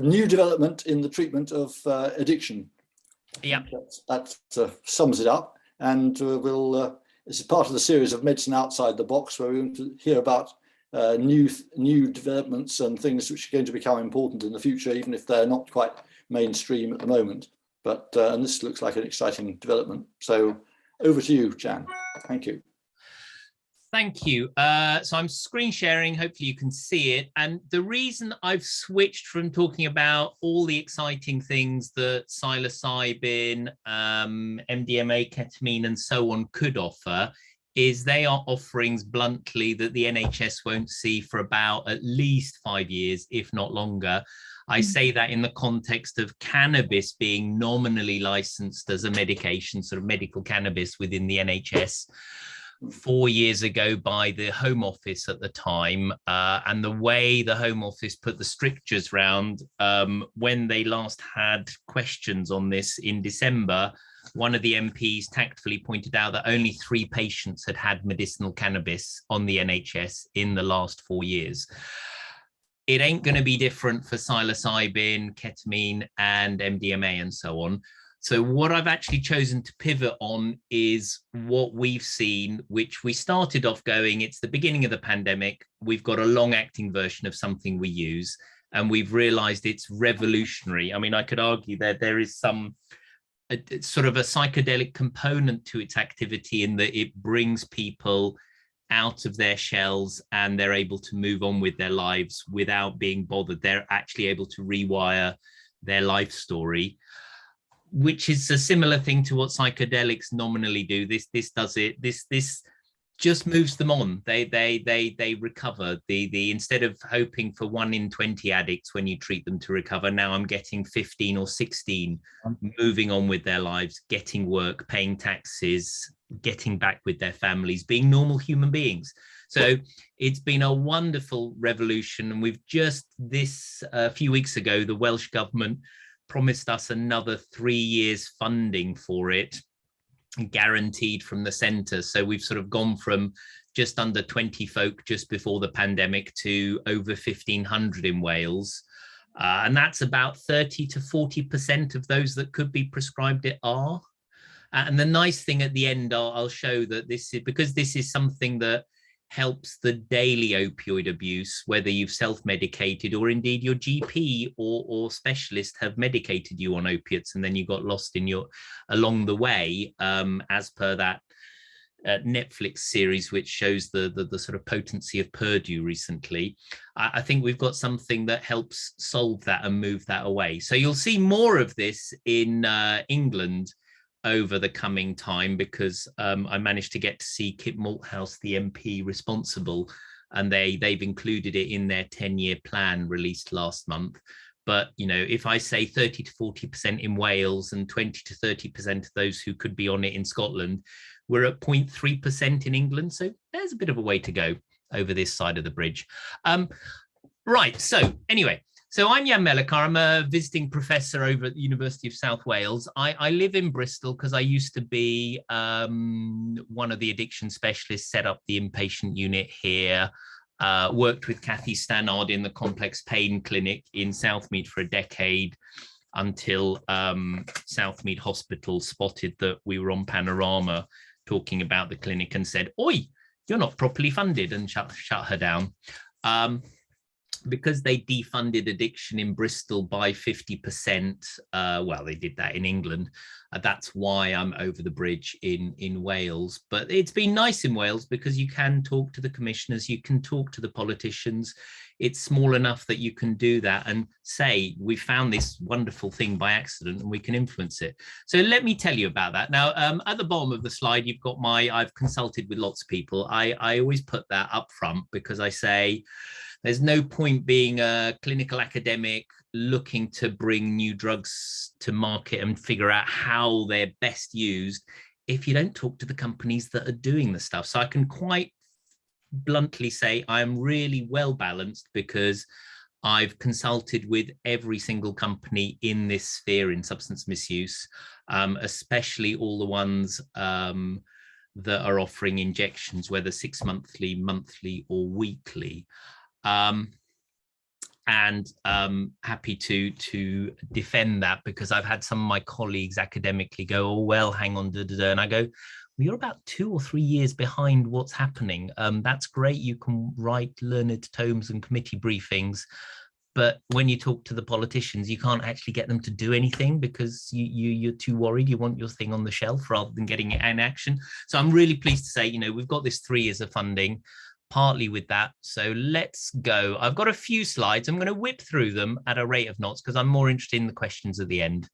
new development in the treatment of addiction. Yeah, that sums it up, and this is part of the series of Medicine Outside the Box, where we're going to hear about new developments and things which are going to become important in the future, even if they're not quite mainstream at the moment. But and this looks like an exciting development. So over to you, Jan. Thank you. Thank you. So I'm screen sharing, hopefully you can see it. And the reason I've switched from talking about all the exciting things that psilocybin, MDMA, ketamine, and so on could offer is they are offerings, bluntly, that the NHS won't see for about at least 5 years, if not longer. I say that in the context of cannabis being nominally licensed as a medication, sort of medical cannabis within the NHS. 4 years ago by the Home Office at the time, and the way the Home Office put the strictures round when they last had questions on this in December, one of the MPs tactfully pointed out that only 3 patients had had medicinal cannabis on the NHS in the last 4 years. It ain't going to be different for psilocybin, ketamine, and MDMA and so on. So what I've actually chosen to pivot on is what we've seen, which we started off going, it's the beginning of the pandemic. We've got a long-acting version of something we use, and we've realized it's revolutionary. I mean, I could argue that there is some sort of a psychedelic component to its activity in that it brings people out of their shells and they're able to move on with their lives without being bothered. They're actually able to rewire their life story, which is a similar thing to what psychedelics nominally do. This does it. This just moves them on. They recover. The instead of hoping for 1 in 20 addicts when you treat them to recover, now I'm getting 15 or 16 moving on with their lives, getting work, paying taxes, getting back with their families, being normal human beings. So it's been a wonderful revolution. And we've just a few weeks ago, the Welsh government promised us another 3 years funding for it, guaranteed from the centre. So we've sort of gone from just under 20 folk just before the pandemic to over 1,500 in Wales. And that's about 30 to 40% of those that could be prescribed it are. And the nice thing at the end, I'll show that this is, because this is something that helps the daily opioid abuse, whether you've self-medicated or indeed your GP or specialist have medicated you on opiates and then you got lost in along the way, as per that Netflix series, which shows the sort of potency of Purdue recently. I think we've got something that helps solve that and move that away. So you'll see more of this in England over the coming time, because I managed to get to see Kit Malthouse, the MP responsible, and they've included it in their 10-year plan released last month. But, you know, if I say 30 to 40% in Wales and 20 to 30% of those who could be on it in Scotland, we're at 0.3% in England. So there's a bit of a way to go over this side of the bridge. Right. So anyway, so I'm Jan Melichar. I'm a visiting professor over at the University of South Wales. I live in Bristol because I used to be one of the addiction specialists, set up the inpatient unit here, worked with Kathy Stannard in the complex pain clinic in Southmead for a decade until Southmead Hospital spotted that we were on Panorama talking about the clinic and said, "Oi, you're not properly funded," and shut her down. Because they defunded addiction in Bristol by 50%, well, they did that in England. That's why I'm over the bridge in Wales. But it's been nice in Wales because you can talk to the commissioners, you can talk to the politicians. It's small enough that you can do that and say, we found this wonderful thing by accident and we can influence it. So let me tell you about that. Now, at the bottom of the slide, you've got I've consulted with lots of people. I always put that up front because I say, there's no point being a clinical academic looking to bring new drugs to market and figure out how they're best used if you don't talk to the companies that are doing the stuff. So I can quite bluntly say I'm really well balanced because I've consulted with every single company in this sphere in substance misuse, especially all the ones that are offering injections, whether 6 monthly, monthly or weekly. and happy to defend that, because I've had some of my colleagues academically go, oh, well, hang on, and I go, well, you're about 2 or 3 years behind what's happening. That's great. You can write learned tomes and committee briefings, but when you talk to the politicians, you can't actually get them to do anything because you're too worried. You want your thing on the shelf rather than getting it in action. So I'm really pleased to say, you know, we've got this 3 years of funding, partly with that. So let's go. I've got a few slides. I'm going to whip through them at a rate of knots because I'm more interested in the questions at the end.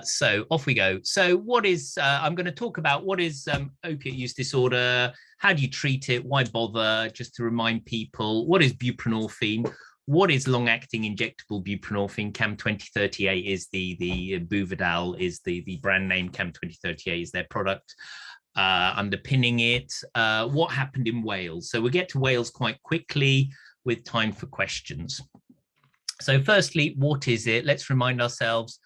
So off we go. So what is, I'm going to talk about what is opiate use disorder, how do you treat it, why bother, just to remind people, what is buprenorphine, what is long-acting injectable buprenorphine, CAM 2038 is the Buvidal is the brand name, CAM 2038 is their product. Underpinning it, what happened in Wales. So we'll get to Wales quite quickly with time for questions. So firstly, what is it? Let's remind ourselves,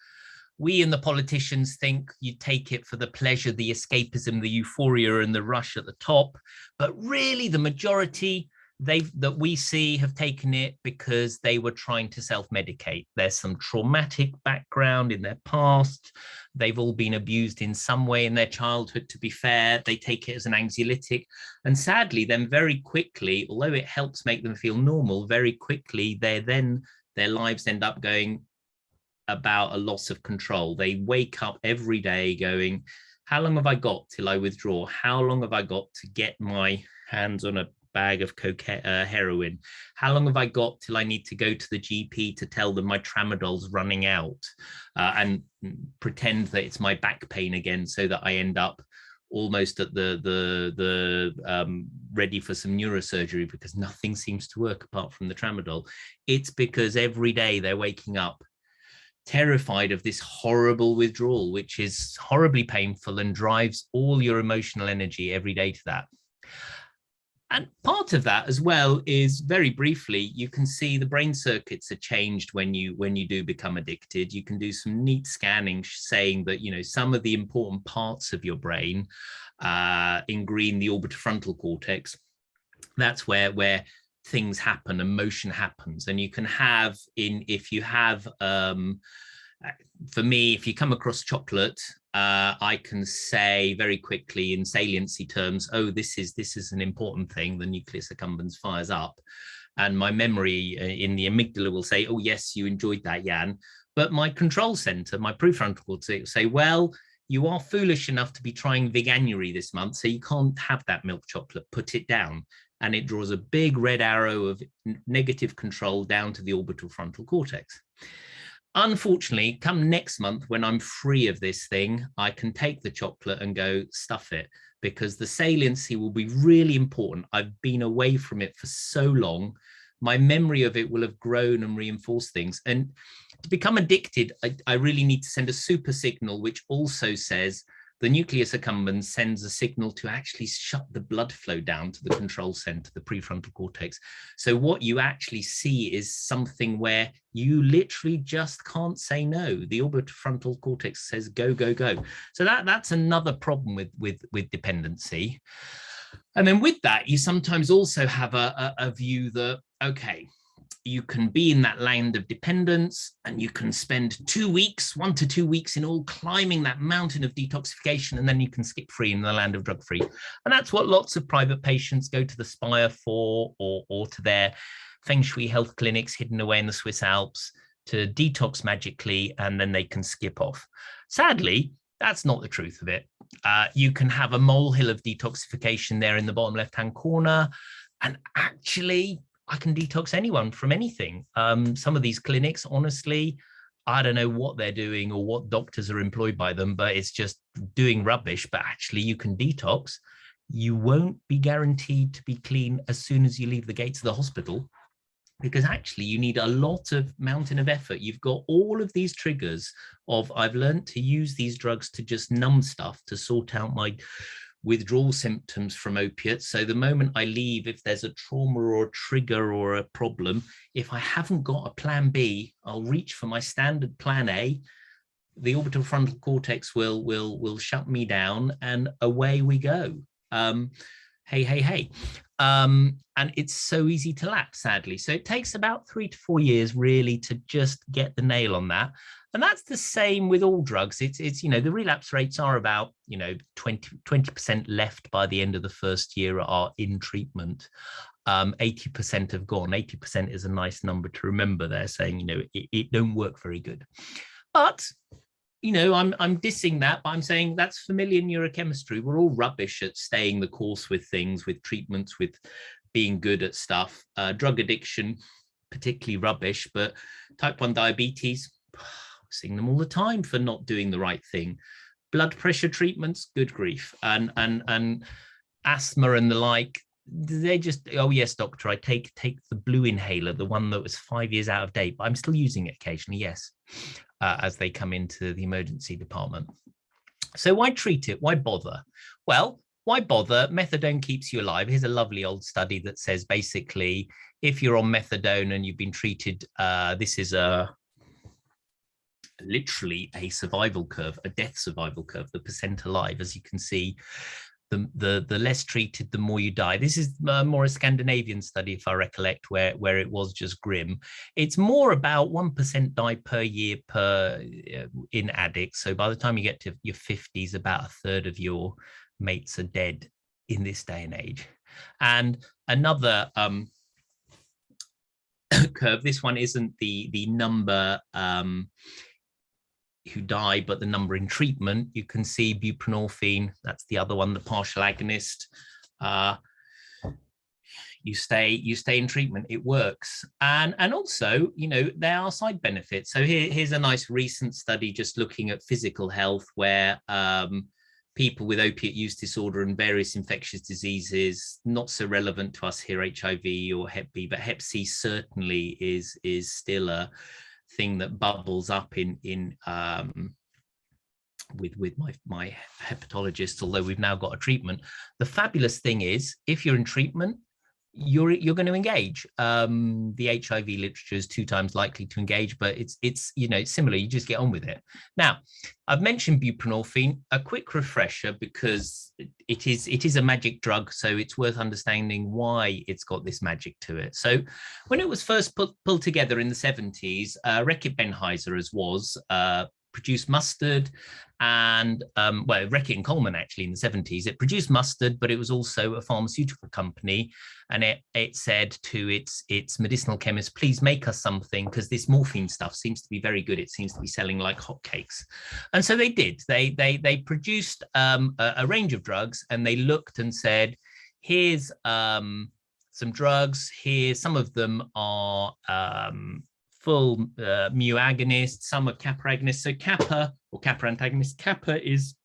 we and the politicians think you take it for the pleasure, the escapism, the euphoria and the rush at the top, but really the majority that we see have taken it because they were trying to self-medicate. There's some traumatic background in their past. They've all been abused in some way in their childhood, to be fair. They take it as an anxiolytic. And sadly, then very quickly, although it helps make them feel normal, very quickly, their lives end up going about a loss of control. They wake up every day going, how long have I got till I withdraw? How long have I got to get my hands on a bag of heroin? How long have I got till I need to go to the GP to tell them my tramadol's running out, and pretend that it's my back pain again, so that I end up almost at the ready for some neurosurgery because nothing seems to work apart from the tramadol. It's because every day they're waking up terrified of this horrible withdrawal, which is horribly painful and drives all your emotional energy every day to that. And part of that as well is, very briefly, you can see the brain circuits are changed when you do become addicted. You can do some neat scanning saying that, you know, some of the important parts of your brain, in green, the orbitofrontal cortex, that's where things happen, emotion happens. And you can have if you have, for me, if you come across chocolate, I can say very quickly in saliency terms, oh, this is an important thing. The nucleus accumbens fires up. And my memory in the amygdala will say, oh, yes, you enjoyed that, Jan. But my control center, my prefrontal cortex, will say, well, you are foolish enough to be trying veganuary this month, so you can't have that milk chocolate, put it down. And it draws a big red arrow of negative control down to the orbital frontal cortex. Unfortunately, come next month, when I'm free of this thing, I can take the chocolate and go stuff it, because the saliency will be really important. I've been away from it for so long. My memory of it will have grown and reinforced things. And to become addicted, I really need to send a super signal, which also says the nucleus accumbens sends a signal to actually shut the blood flow down to the control center, the prefrontal cortex. So what you actually see is something where you literally just can't say no. The orbitofrontal cortex says go, go, go. So that's another problem with dependency. And then with that, you sometimes also have a view that, okay, you can be in that land of dependence and you can spend 2 weeks, 1 to 2 weeks in all, climbing that mountain of detoxification, and then you can skip free in the land of drug free. And that's what lots of private patients go to the Spire for, or to their feng shui health clinics hidden away in the Swiss Alps to detox magically, and then they can skip off. Sadly, that's not the truth of it. You can have a molehill of detoxification there in the bottom left-hand corner, and actually, I can detox anyone from anything. Some of these clinics, honestly, I don't know what they're doing or what doctors are employed by them, but it's just doing rubbish. But actually, you can detox. You won't be guaranteed to be clean as soon as you leave the gates of the hospital, because actually you need a lot of mountain of effort. You've got all of these triggers of, I've learned to use these drugs to just numb stuff, to sort out my withdrawal symptoms from opiates. So the moment I leave, if there's a trauma or a trigger or a problem, if I haven't got a plan B, I'll reach for my standard plan A. The orbital frontal cortex will shut me down, and away we go. Hey. And it's so easy to lapse, sadly. So it takes about 3 to 4 years really to just get the nail on that. And that's the same with all drugs. It's you know, the relapse rates are about, you know, 20% left by the end of the first year are in treatment. 80% have gone. 80% is a nice number to remember. They're saying, you know, it don't work very good. But you know, I'm dissing that, but I'm saying that's familiar neurochemistry. We're all rubbish at staying the course with things, with treatments, with being good at stuff. Drug addiction, particularly rubbish, but type 1 diabetes, we're seeing them all the time for not doing the right thing. Blood pressure treatments, good grief. And asthma and the like, they just, oh yes, doctor, I take the blue inhaler, the one that was 5 years out of date, but I'm still using it occasionally, yes. As they come into the emergency department. So why treat it? Why bother? Well, why bother? Methadone keeps you alive. Here's a lovely old study that says basically, if you're on methadone and you've been treated, this is literally a survival curve, a death survival curve, the percent alive, as you can see. The less treated, the more you die. This is more a Scandinavian study, if I recollect, where it was just grim. It's more about 1% die per year in addicts. So by the time you get to your 50s, about a third of your mates are dead in this day and age. And another curve, this one isn't the number who die, but the number in treatment. You can see buprenorphine, that's the other one, the partial agonist. You stay in treatment, it works. And also, you know, there are side benefits. So here's a nice recent study just looking at physical health, where people with opiate use disorder and various infectious diseases, not so relevant to us here, HIV or Hep B, but Hep C certainly is still a thing that bubbles up with my hepatologist, although we've now got a treatment. The fabulous thing is, if you're in treatment, you're going to engage. The HIV literature is 2 times likely to engage, but it's you know, it's similar. You just get on with it. Now, I've mentioned buprenorphine. A quick refresher, because it is a magic drug, so it's worth understanding why it's got this magic to it. So, when it was first pulled together in the 70s, Reckitt Benckiser, as was, produced mustard, and well, Reckitt and Coleman actually in the 70s, it produced mustard, but it was also a pharmaceutical company, and it said to its medicinal chemist, please make us something, because this morphine stuff seems to be very good. It seems to be selling like hotcakes. And so they did. They produced a range of drugs, and they looked and said, here's some drugs here. Some of them are full mu agonists, some are kappa agonists. So kappa, or kappa antagonist, kappa is,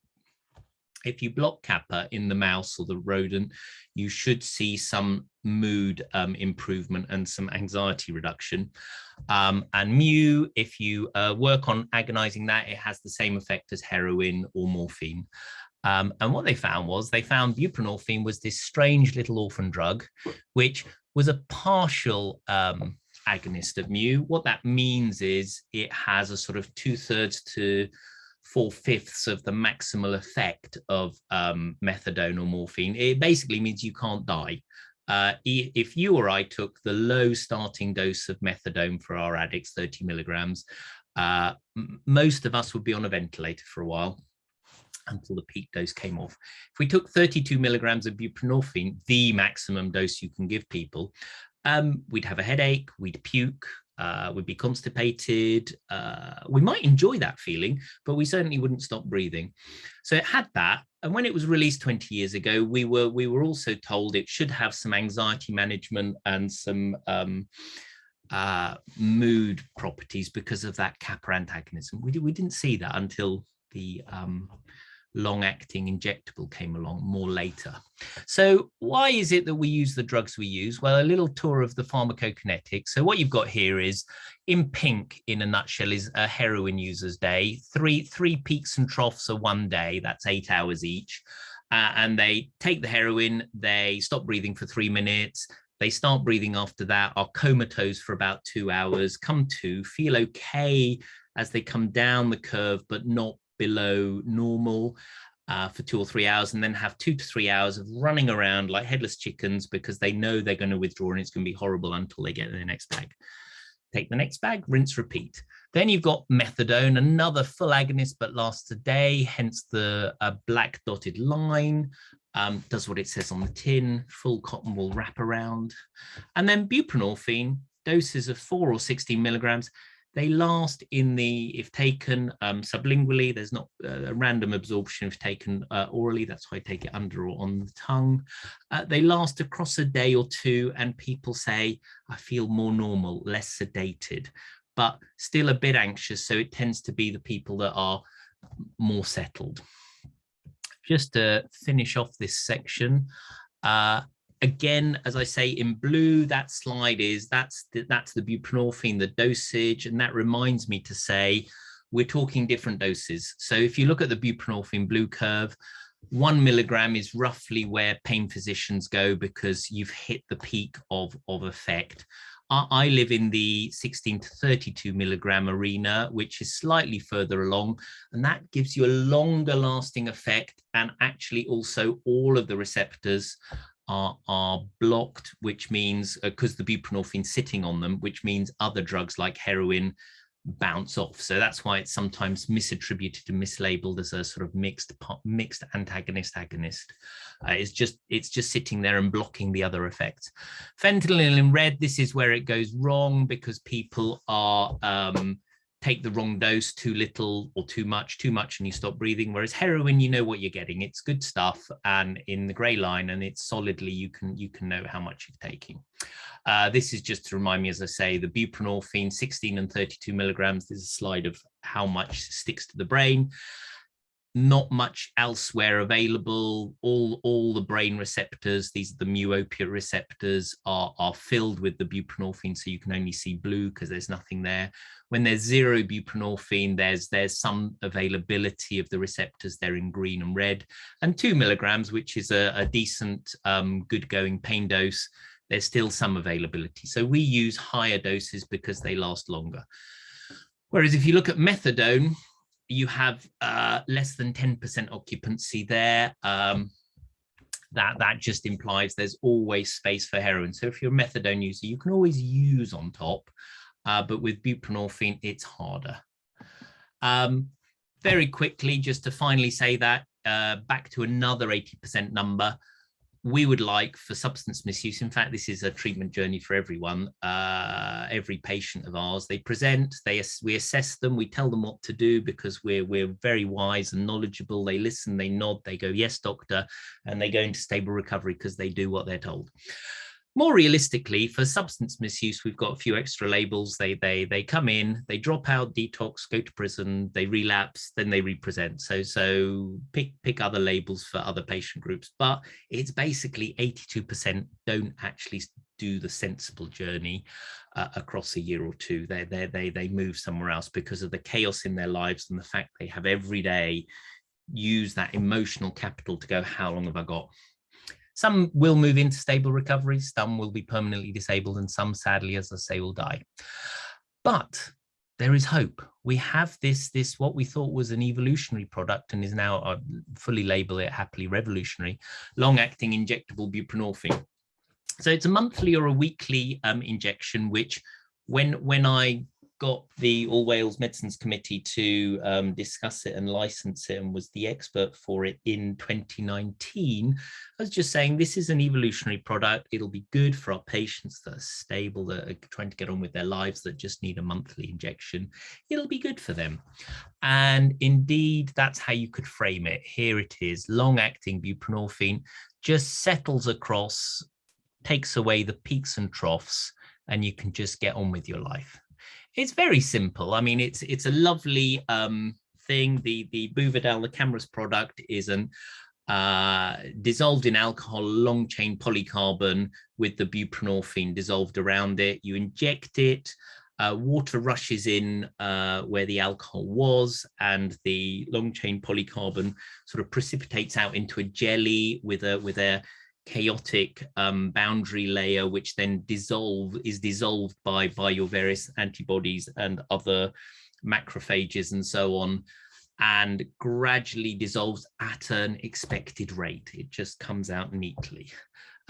if you block kappa in the mouse or the rodent, you should see some mood improvement and some anxiety reduction. And mu, if you work on agonizing that, it has the same effect as heroin or morphine. And what they found buprenorphine was this strange little orphan drug, which was a partial agonist of mu. What that means is it has a sort of 2/3 to 4/5 of the maximal effect of methadone or morphine. It basically means you can't die. If you or I took the low starting dose of methadone for our addicts, 30 milligrams, most of us would be on a ventilator for a while until the peak dose came off. If we took 32 milligrams of buprenorphine, the maximum dose you can give people, we'd have a headache, we'd puke, we'd be constipated. We might enjoy that feeling, but we certainly wouldn't stop breathing. So it had that. And when it was released 20 years ago, we were also told it should have some anxiety management and some mood properties because of that kappa antagonism. We didn't see that until the long-acting injectable came along more later. So why is it that we use the drugs we use? Well, a little tour of the pharmacokinetics. So what you've got here is, in pink, in a nutshell, is a heroin user's day. Three peaks and troughs are 1 day. That's 8 hours each. And they take the heroin, they stop breathing for 3 minutes, they start breathing after that, are comatose for about 2 hours, come to, feel okay as they come down the curve, but not below normal. for 2 or 3 hours, and then have 2 to 3 hours of running around like headless chickens because they know they're going to withdraw and it's going to be horrible until they get the next bag. Take the next bag, rinse, repeat. Then you've got methadone, another full agonist, but lasts a day, hence the black dotted line. Does what it says on the tin, full cotton wool wraparound. And then buprenorphine, doses of 4 or 16 milligrams. They last in the, if taken sublingually, there's not a random absorption if taken orally. That's why I take it under or on the tongue. They last across a day or two, and people say, I feel more normal, less sedated, but still a bit anxious. So it tends to be the people that are more settled. Just to finish off this section, again, as I say, in blue, that slide is, that's the buprenorphine, the dosage, and that reminds me to say, we're talking different doses. So if you look at the buprenorphine blue curve, 1 milligram is roughly where pain physicians go because you've hit the peak of effect. I live in the 16 to 32 milligram arena, which is slightly further along, and that gives you a longer lasting effect. And actually also all of the receptors are blocked, which means because the buprenorphine sitting on them, which means other drugs like heroin bounce off. So that's why it's sometimes misattributed and mislabeled as a sort of mixed antagonist agonist. It's just sitting there and blocking the other effects. Fentanyl in red, this is where it goes wrong because people are take the wrong dose, too little or too much, and you stop breathing. Whereas heroin, you know what you're getting. It's good stuff, and in the gray line, and it's solidly, you can know how much you're taking. This is just to remind me, as I say, the buprenorphine, 16 and 32 milligrams. There's a slide of how much sticks to the brain. Not much elsewhere available. All the brain receptors, these are the mu opiate receptors, are filled with the buprenorphine, so you can only see blue because there's nothing there. When there's 0 buprenorphine, there's some availability of the receptors. They're in green and red. And 2 milligrams, which is a decent, good going pain dose, there's still some availability. So we use higher doses because they last longer. Whereas if you look at methadone, you have less than 10% occupancy there. That just implies there's always space for heroin. So if you're a methadone user, you can always use on top, but with buprenorphine, it's harder. Very quickly, just to finally say that, back to another 80% number, we would like for substance misuse. In fact, this is a treatment journey for everyone, every patient of ours. They present, we assess them, we tell them what to do because we're very wise and knowledgeable. They listen, they nod, they go, yes, doctor, and they go into stable recovery because they do what they're told. More realistically, for substance misuse, we've got a few extra labels. They come in, they drop out, detox, go to prison, they relapse, then they represent. So pick other labels for other patient groups, but it's basically 82% don't actually do the sensible journey across a year or two. They move somewhere else because of the chaos in their lives and the fact they have every day use that emotional capital to go, how long have I got? Some will move into stable recovery, some will be permanently disabled, and some, sadly, as I say, will die. But there is hope. We have this what we thought was an evolutionary product and is now, fully label it happily, revolutionary, long-acting injectable buprenorphine. So it's a monthly or a weekly injection, which when I got the All Wales Medicines Committee to discuss it and license it and was the expert for it in 2019, I was just saying this is an evolutionary product. It'll be good for our patients that are stable, that are trying to get on with their lives, that just need a monthly injection. It'll be good for them. And indeed, that's how you could frame it. Here it is, long-acting buprenorphine, just settles across, takes away the peaks and troughs, and you can just get on with your life. It's very simple. I mean, it's a lovely thing. The Buvidal, the Camurus product, is an dissolved in alcohol, long chain polycarbon with the buprenorphine dissolved around it. You inject it, water rushes in where the alcohol was, and the long chain polycarbon sort of precipitates out into a jelly with a chaotic boundary layer, which then is dissolved by your various antibodies and other macrophages and so on. and gradually dissolves at an expected rate. It just comes out neatly.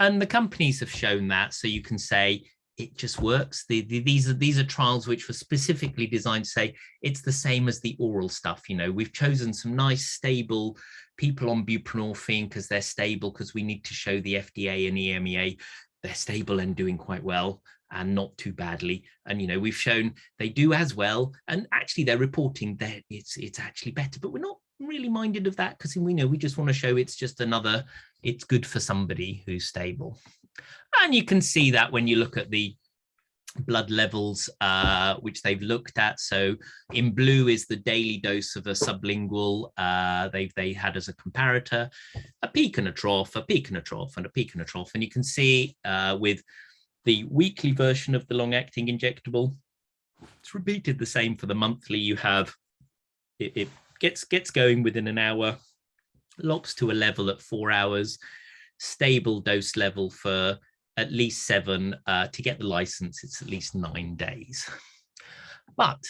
And the companies have shown that, so you can say it just works. These are trials which were specifically designed to say it's the same as the oral stuff. You know, we've chosen some nice, stable people on buprenorphine because they're stable, because we need to show the FDA and EMEA they're stable and doing quite well and not too badly. And, you know, we've shown they do as well. And actually they're reporting that it's actually better, but we're not really minded of that, because we know we just want to show it's just another, it's good for somebody who's stable. And you can see that when you look at the blood levels which they've looked at. So in blue is the daily dose of a sublingual they had as a comparator, a peak and a trough, a peak and a trough, and a peak and a trough. And you can see with the weekly version of the long-acting injectable, it's repeated the same for the monthly. You have it gets going within an hour, locks to a level at 4 hours, stable dose level for at least 7. To get the license, it's at least 9 days. But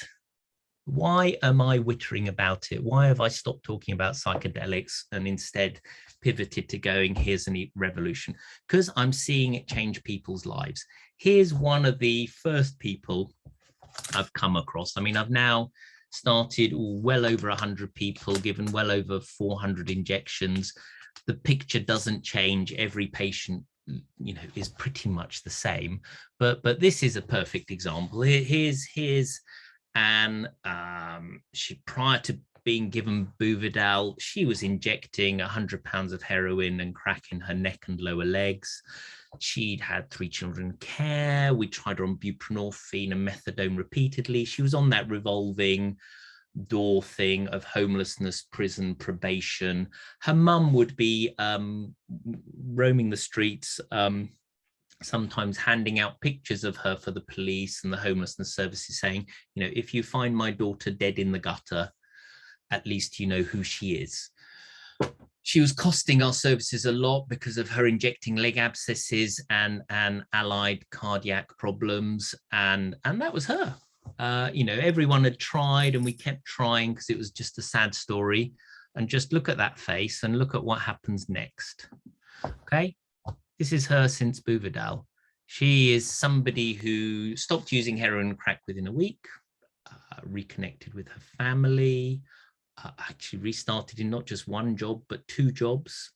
why am I wittering about it? Why have I stopped talking about psychedelics and instead pivoted to going, here's a revolution? Because I'm seeing it change people's lives. Here's one of the first people I've come across. I mean, I've now started well over 100 people, given well over 400 injections. The picture doesn't change. Every patient, you know, is pretty much the same, but this is a perfect example. Here's Anne. She, prior to being given Buvidal, she was injecting 100 pounds of heroin and crack in her neck and lower legs. She'd had 3 children in care. We tried her on buprenorphine and methadone repeatedly. She was on that revolving door thing of homelessness, prison, probation. Her mum would be roaming the streets, sometimes handing out pictures of her for the police and the homelessness services, saying, you know, if you find my daughter dead in the gutter, at least you know who she is. She was costing our services a lot because of her injecting leg abscesses and allied cardiac problems, and that was her. You know, everyone had tried and we kept trying because it was just a sad story. And just look at that face and look at what happens next. Okay, this is her since Buvidal. She is somebody who stopped using heroin and crack within a week, reconnected with her family, actually restarted in not just one job, but 2 jobs.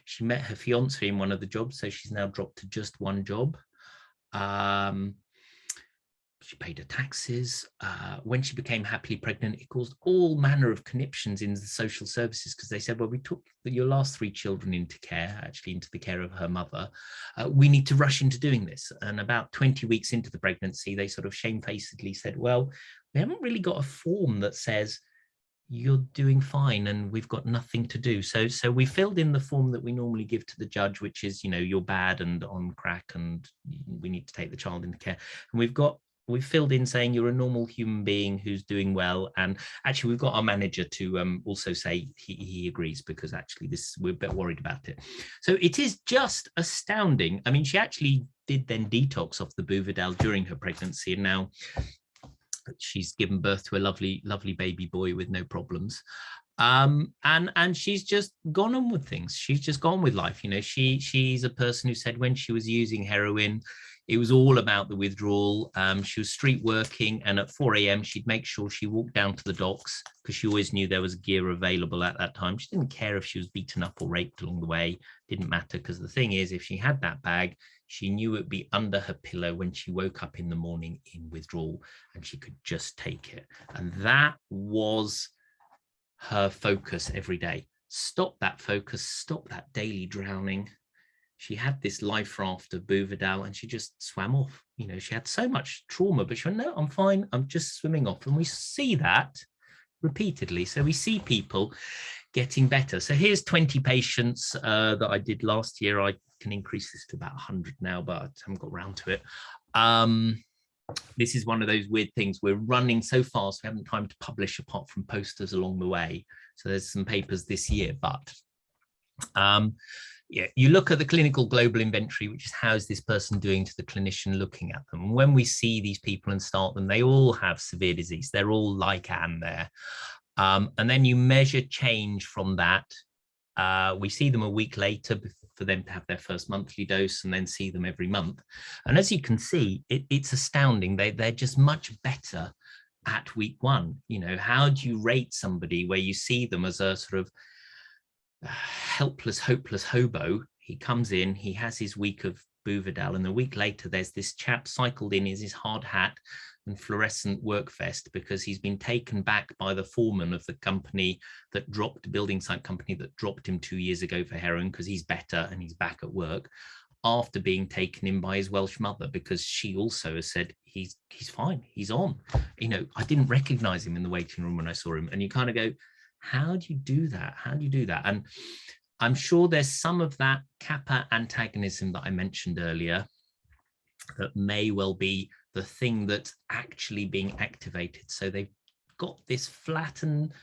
She met her fiance in one of the jobs, so she's now dropped to just one job. She paid her taxes. When she became happily pregnant, it caused all manner of conniptions in the social services, because they said, well, we took your last 3 children into care, actually into the care of her mother. We need to rush into doing this. And about 20 weeks into the pregnancy, they sort of shamefacedly said, well, we haven't really got a form that says you're doing fine and we've got nothing to do. So we filled in the form that we normally give to the judge, which is, you know, you're bad and on crack and we need to take the child into care. And we've filled in saying you're a normal human being who's doing well. And actually we've got our manager to also say he agrees, because actually we're a bit worried about it. So it is just astounding. I mean, she actually did then detox off the Buvidal during her pregnancy, and now she's given birth to a lovely baby boy with no problems. And she's just gone on with things. She's just gone with life. You know, she's a person who said when she was using heroin, it was all about the withdrawal. She was street working, and at 4 a.m. she'd make sure she walked down to the docks, because she always knew there was gear available at that time. She didn't care if she was beaten up or raped along the way. Didn't matter, because the thing is, if she had that bag, she knew it would be under her pillow when she woke up in the morning in withdrawal, and she could just take it. And that was her focus every day. Stop that focus, stop that daily drowning. She had this life raft of Buvidal and she just swam off. You know, she had so much trauma, but she went, no, I'm fine. I'm just swimming off. And we see that repeatedly. So we see people getting better. So here's 20 patients that I did last year. I can increase this to about 100 now, but I haven't got around to it. This is one of those weird things. We're running so fast, we haven't time to publish apart from posters along the way. So there's some papers this year, but yeah, you look at the clinical global inventory, which is how is this person doing to the clinician looking at them. And when we see these people and start them, they all have severe disease. They're all like Anne there. And then you measure change from that. We see them a week later for them to have their first monthly dose, and then see them every month. And as you can see, it's astounding. They're just much better at week one. You know, how do you rate somebody where you see them as a sort of helpless, hopeless hobo? He comes in, he has his week of Buvidal, and a week later there's this chap cycled in his hard hat and fluorescent work vest because he's been taken back by the foreman of the company that dropped, building site company that dropped him 2 years ago for heroin, because he's better and he's back at work, after being taken in by his Welsh mother, because she also has said he's fine, he's on. You know, I didn't recognize him in the waiting room when I saw him. And you kind of go, how do you do that? How do you do that? And I'm sure there's some of that kappa antagonism that I mentioned earlier that may well be the thing that's actually being activated. So they've got this flattened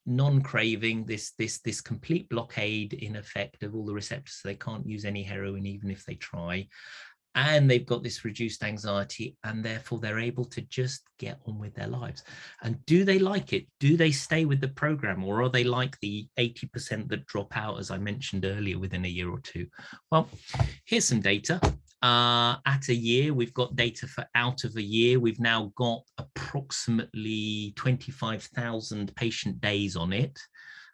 non-craving, this complete blockade in effect of all the receptors, so they can't use any heroin even if they try. And they've got this reduced anxiety, and therefore they're able to just get on with their lives. And do they like it? Do they stay with the program, or are they like the 80% that drop out, as I mentioned earlier, within a year or two? Well, here's some data. At a year, we've got data for out of a year. We've now got approximately 25,000 patient days on it.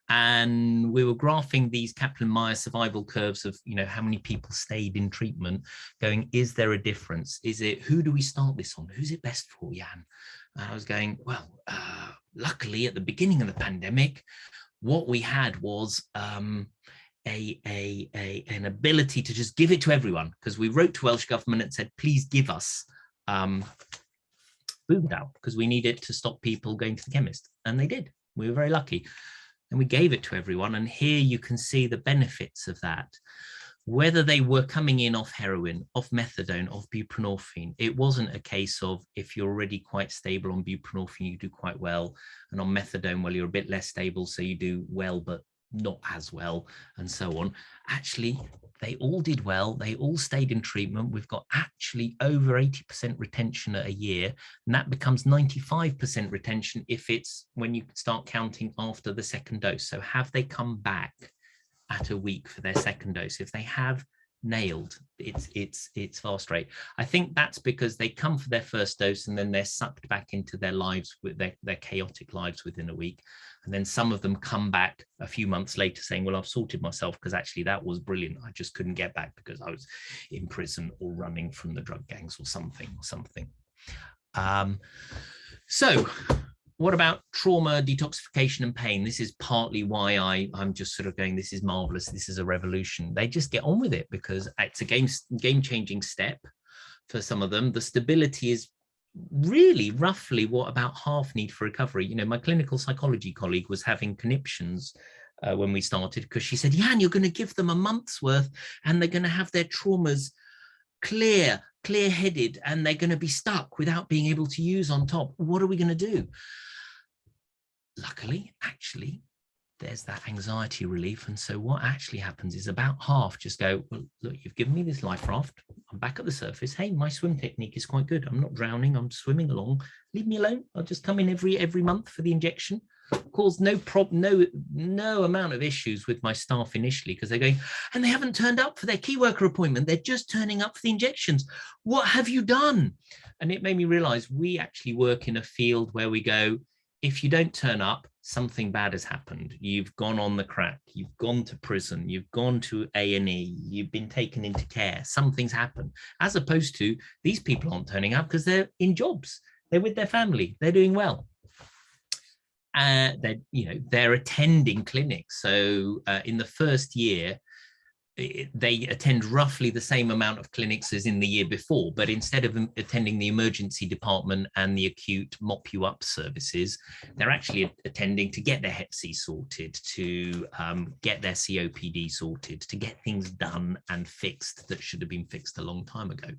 And we were graphing these Kaplan-Meier survival curves of, you know, how many people stayed in treatment, going, is there a difference? Is it, who do we start this on? Who's it best for, Jan? And I was going, well, luckily at the beginning of the pandemic, what we had was an ability to just give it to everyone, because we wrote to Welsh government and said, please give us Buvidal, because we need it to stop people going to the chemist. And they did. We were very lucky. And we gave it to everyone. And here you can see the benefits of that. Whether they were coming in off heroin, off methadone, off buprenorphine, it wasn't a case of, if you're already quite stable on buprenorphine, you do quite well. And on methadone, well, you're a bit less stable, so you do well, but not as well, and so on. Actually, they all did well. They all stayed in treatment. We've got actually over 80% retention at a year, and that becomes 95% retention if it's when you start counting after the second dose. So have they come back at a week for their second dose? If they have, nailed, it's fast rate. I think that's because they come for their first dose and then they're sucked back into their lives, with their chaotic lives within a week. And then some of them come back a few months later saying, well, I've sorted myself because actually that was brilliant. I just couldn't get back because I was in prison or running from the drug gangs or something. So what about trauma, detoxification and pain? This is partly why I'm just sort of going, this is marvelous. This is a revolution. They just get on with it because it's a game-changing step for some of them. The stability is really roughly what about half need for recovery. You know, my clinical psychology colleague was having conniptions when we started, because she said, Jan, you're going to give them a month's worth and they're going to have their traumas clear-headed, and they're going to be stuck without being able to use on top. What are we going to do? Luckily, actually, there's that anxiety relief. And so what actually happens is about half just go, well, look, you've given me this life raft. I'm back at the surface. Hey, my swim technique is quite good. I'm not drowning. I'm swimming along. Leave me alone. I'll just come in every month for the injection. Caused no amount of issues with my staff initially, because they're going, and they haven't turned up for their key worker appointment. They're just turning up for the injections. What have you done? And it made me realize we actually work in a field where we go, if you don't turn up, something bad has happened. You've gone on the crack. You've gone to prison. You've gone to A&E. You've been taken into care. Something's happened. As opposed to these people aren't turning up because they're in jobs. They're with their family. They're doing well. They're attending clinics. So in the first year, they attend roughly the same amount of clinics as in the year before, but instead of attending the emergency department and the acute mop you up services, they're actually attending to get their Hep C sorted, to get their COPD sorted, to get things done and fixed that should have been fixed a long time ago.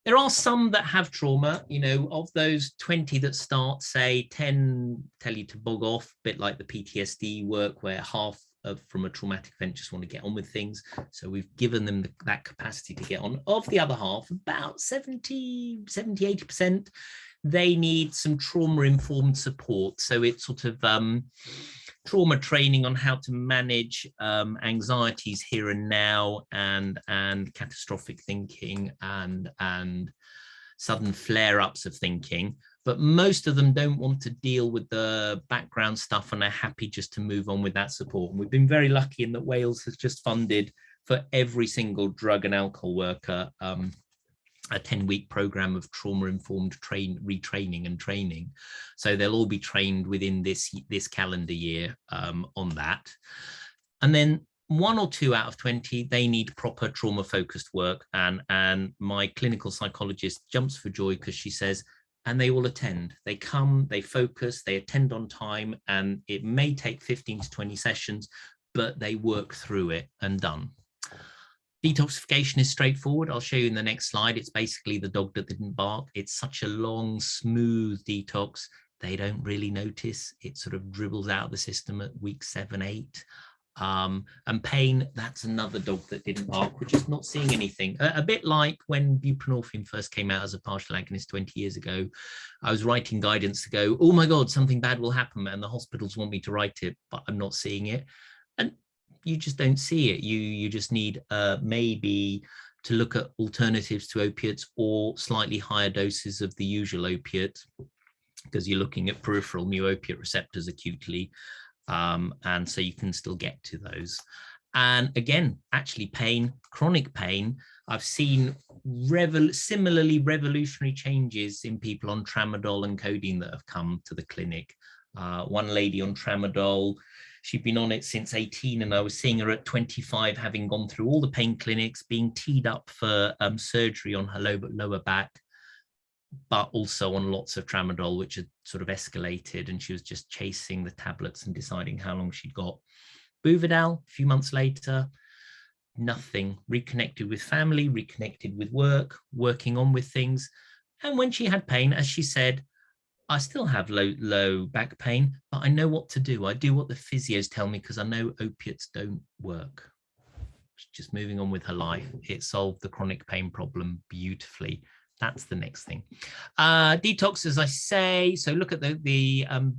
There are some that have trauma, you know, of those 20 that start, say 10 tell you to bog off, a bit like the PTSD work where half from a traumatic event just want to get on with things. So we've given them that capacity to get on. Of the other half, about 70-80%, they need some trauma-informed support. So it's sort of trauma training on how to manage anxieties here and now, and catastrophic thinking and sudden flare-ups of thinking. But most of them don't want to deal with the background stuff and are happy just to move on with that support. And we've been very lucky in that Wales has just funded for every single drug and alcohol worker a 10-week program of trauma-informed retraining and training. So they'll all be trained within this calendar year on that. And then 1 or 2 out of 20, they need proper trauma-focused work. And my clinical psychologist jumps for joy because she says, and they all attend. They come, they focus, they attend on time, and it may take 15 to 20 sessions, but they work through it and done. Detoxification is straightforward. I'll show you in the next slide. It's basically the dog that didn't bark. It's such a long, smooth detox. They don't really notice. It sort of dribbles out of the system at week 7, 8. And pain, that's another dog that didn't bark. We're just not seeing anything. A bit like when buprenorphine first came out as a partial agonist 20 years ago. I was writing guidance to go, oh my God, something bad will happen, and the hospitals want me to write it, but I'm not seeing it. And you just don't see it. You just need maybe to look at alternatives to opiates or slightly higher doses of the usual opiate, because you're looking at peripheral mu opiate receptors acutely. And so you can still get to those. And again, actually pain, chronic pain, I've seen similarly revolutionary changes in people on tramadol and codeine that have come to the clinic. One lady on tramadol, she'd been on it since 18, and I was seeing her at 25, having gone through all the pain clinics, being teed up for surgery on her lower back, but also on lots of tramadol, which had sort of escalated, and she was just chasing the tablets and deciding how long she'd got. Buvidal, a few months later, nothing. Reconnected with family, reconnected with work, working on with things. And when she had pain, as she said, I still have low back pain, but I know what to do. I do what the physios tell me because I know opiates don't work. She's just moving on with her life. It solved the chronic pain problem beautifully. That's the next thing. Detox, as I say, so look at the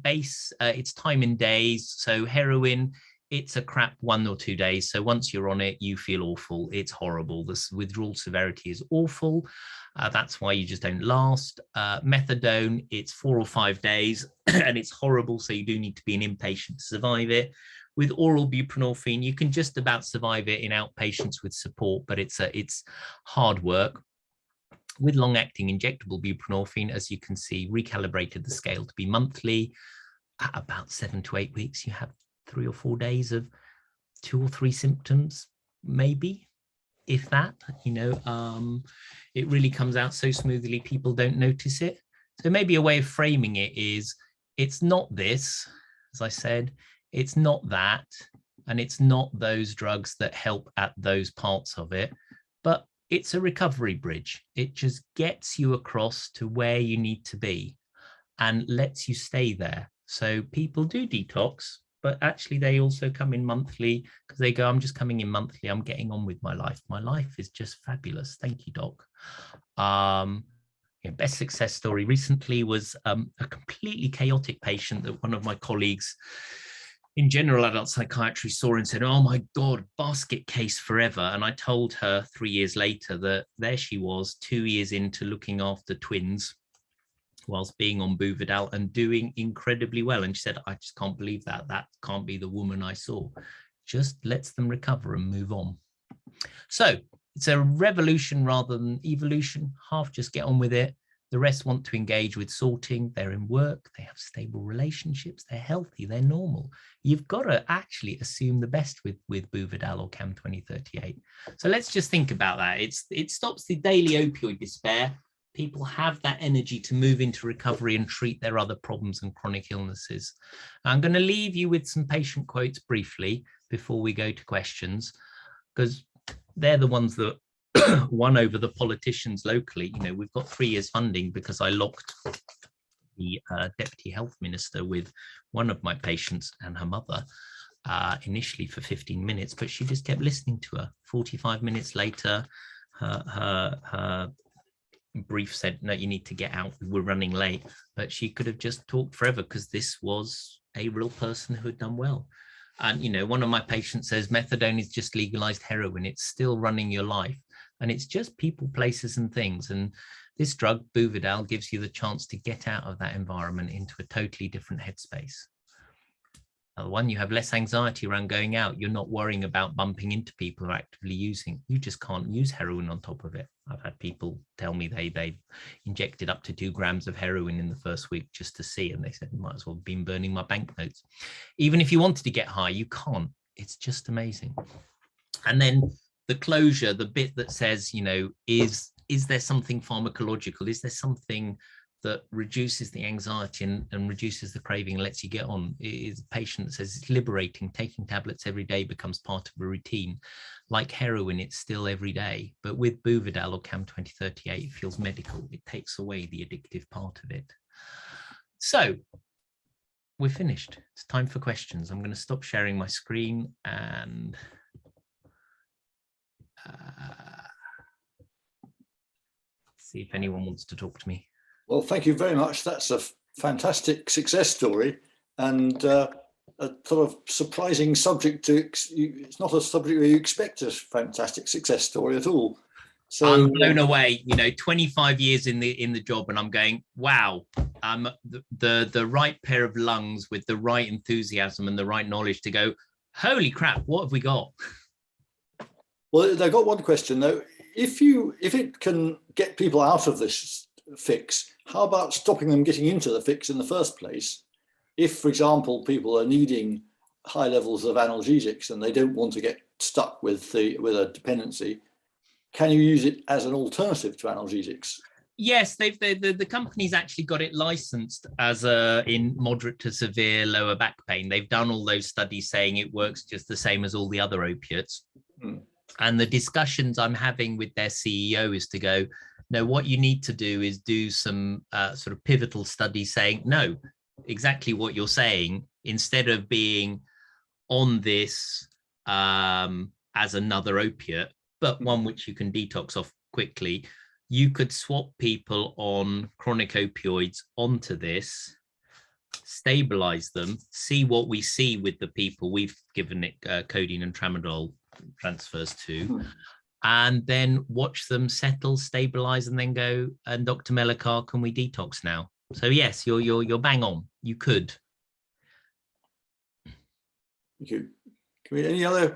base, it's time in days. So heroin, it's a crap 1 or 2 days. So once you're on it, you feel awful. It's horrible. The withdrawal severity is awful. That's why you just don't last. Methadone, it's 4 or 5 days and it's horrible. So you do need to be an inpatient to survive it. With oral buprenorphine, you can just about survive it in outpatients with support, but it's hard work. With long-acting injectable buprenorphine, as you can see, recalibrated the scale to be monthly. At about 7 to 8 weeks, you have 3 or 4 days of 2 or 3 symptoms, maybe, if that, it really comes out so smoothly, people don't notice it. So maybe a way of framing it is, it's not this, as I said, it's not that, and it's not those drugs that help at those parts of it, but it's a recovery bridge. It just gets you across to where you need to be and lets you stay there. So people do detox, but actually they also come in monthly because they go, I'm just coming in monthly. I'm getting on with my life. My life is just fabulous. Thank you, doc. Best success story recently was a completely chaotic patient that one of my colleagues in general adult psychiatry saw and said, oh my God, basket case forever. And I told her 3 years later that there she was 2 years into looking after twins whilst being on Buvidal and doing incredibly well. And she said, I just can't believe that. That can't be the woman I saw. Just lets them recover and move on. So it's a revolution rather than evolution. Half just get on with it. The rest want to engage with sorting. They're in work. They have stable relationships. They're healthy. They're normal. You've got to actually assume the best with Buvidal or CAM 2038. So let's just think about that. It stops the daily opioid despair. People have that energy to move into recovery and treat their other problems and chronic illnesses. I'm going to leave you with some patient quotes briefly before we go to questions, because they're the ones that won over the politicians locally. We've got 3 years funding because I locked the deputy health minister with one of my patients and her mother. initially for 15 minutes, but she just kept listening to her. 45 minutes later, her brief said, no, you need to get out, we're running late. But she could have just talked forever because this was a real person who had done well. And, you know, one of my patients says methadone is just legalized heroin. It's still running your life. And it's just people, places and things. And this drug, Buvidal, gives you the chance to get out of that environment into a totally different headspace. One, you have less anxiety around going out. You're not worrying about bumping into people who are actively using. You just can't use heroin on top of it. I've had people tell me they injected up to 2 grams of heroin in the first week just to see, and they said, might as well have been burning my banknotes. Even if you wanted to get high, you can't. It's just amazing. And then the closure, the bit that says, you know, is there something pharmacological? Is there something that reduces the anxiety and reduces the craving and lets you get on? Is a patient that says it's liberating. Taking tablets every day becomes part of a routine. Like heroin, it's still every day. But with Buvidal or CAM2038, it feels medical. It takes away the addictive part of it. So we're finished. It's time for questions. I'm going to stop sharing my screen and see if anyone wants to talk to me. Well, thank you very much. That's a fantastic success story, and a sort of surprising subject to. It's not a subject where you expect a fantastic success story at all. So I'm blown away. You know, 25 years in the job, and I'm going, wow. The right pair of lungs with the right enthusiasm and the right knowledge to go, holy crap, what have we got? Well, they've got one question though. If it can get people out of this fix, how about stopping them getting into the fix in the first place? If, for example, people are needing high levels of analgesics and they don't want to get stuck with a dependency, can you use it as an alternative to analgesics? Yes, the company's actually got it licensed as in moderate to severe lower back pain. They've done all those studies saying it works just the same as all the other opiates. And the discussions I'm having with their CEO is to go, no, what you need to do is do some sort of pivotal studies saying, no, exactly what you're saying, instead of being on this as another opiate, but one which you can detox off quickly, you could swap people on chronic opioids onto this, stabilize them, see what we see with the people we've given it codeine and tramadol transfers to, and then watch them settle, stabilize, and then go, and Dr. Melichar, can we detox now? So yes, you're bang on. You could. Thank you. Any other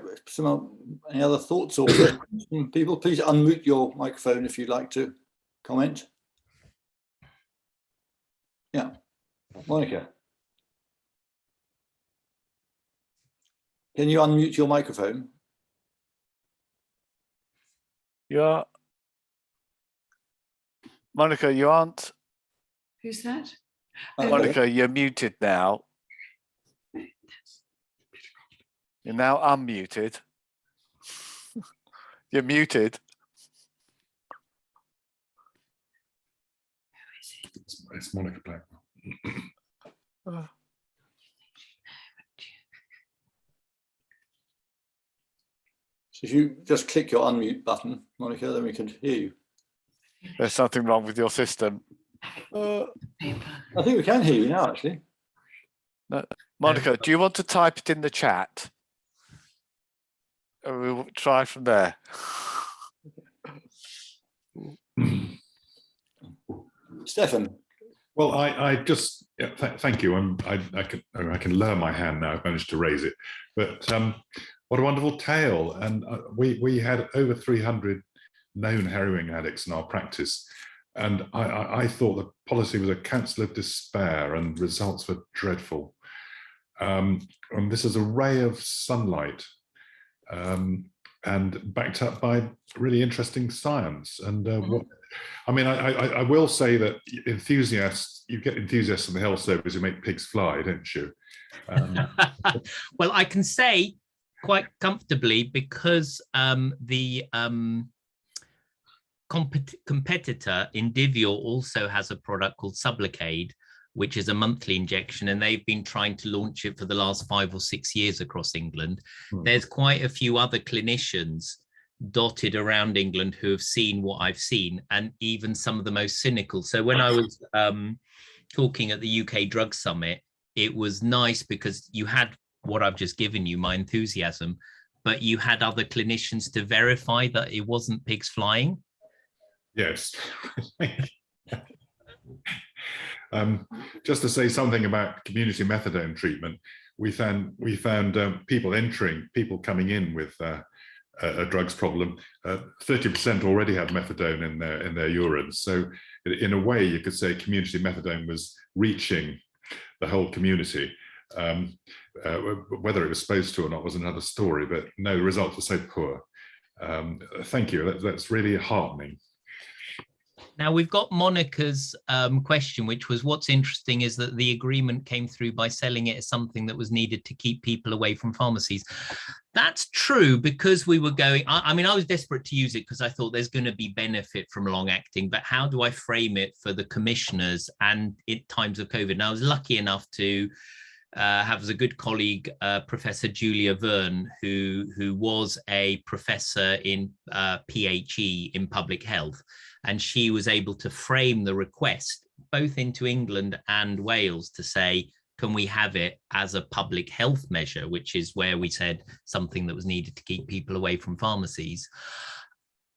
thoughts or questions from people? Please unmute your microphone if you'd like to comment. Yeah, Monica, can you unmute your microphone? Yeah, Monica, you aren't. Who's that? Monica, you're muted now. You're now unmuted. You're muted. It's Monica Black. So if you just click your unmute button, Monica, then we can hear you. There's something wrong with your system. I think we can hear you now, actually. No. Monica, do you want to type it in the chat? We'll try from there. Stefan. Well, I just thank you. I can lower my hand now. I've managed to raise it. But what a wonderful tale! And we had over 300 known heroin addicts in our practice, and I thought the policy was a counsel of despair, and results were dreadful. And this is a ray of sunlight, and backed up by really interesting science. And I will say that you get enthusiasts in the health service who make pigs fly, don't you? Well, I can say quite comfortably, because the competitor Indivior also has a product called Sublocade, which is a monthly injection, and they've been trying to launch it for the last 5 or 6 years across England. There's quite a few other clinicians dotted around England who have seen what I've seen, and even some of the most cynical. So when I was talking at the UK Drug Summit, it was nice because you had what I've just given you, my enthusiasm, but you had other clinicians to verify that it wasn't pigs flying. Yes. Just to say something about community methadone treatment, we found people coming in with a drugs problem. 30% already had methadone in their urine. So in a way, you could say community methadone was reaching the whole community. Whether it was supposed to or not was another story, but no, the results were so poor. Thank you. That's really heartening. Now we've got Monica's question, which was, what's interesting is that the agreement came through by selling it as something that was needed to keep people away from pharmacies. That's true, because we were going, I mean, I was desperate to use it because I thought there's going to be benefit from long acting, but how do I frame it for the commissioners and in times of COVID? And I was lucky enough to have as a good colleague, Professor Julia Verne, who was a professor in PHE in public health. And she was able to frame the request both into England and Wales to say, can we have it as a public health measure, which is where we said something that was needed to keep people away from pharmacies.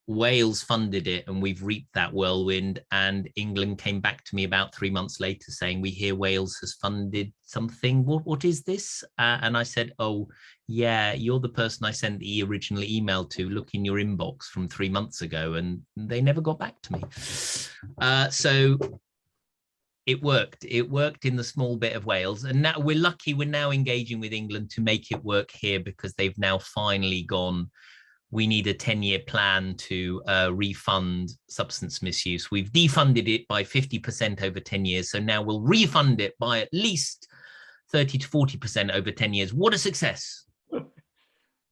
Wales funded it, and we've reaped that whirlwind. And England came back to me about 3 months later saying, we hear Wales has funded something. What is this? And I said, oh, yeah, you're the person I sent the original email to. Look in your inbox from 3 months ago. And they never got back to me. So it worked. It worked in the small bit of Wales. And now we're lucky we're now engaging with England to make it work here, because they've now finally gone, we need a 10-year plan to refund substance misuse. We've defunded it by 50% over 10 years. So now we'll refund it by at least 30 to 40% over 10 years. What a success.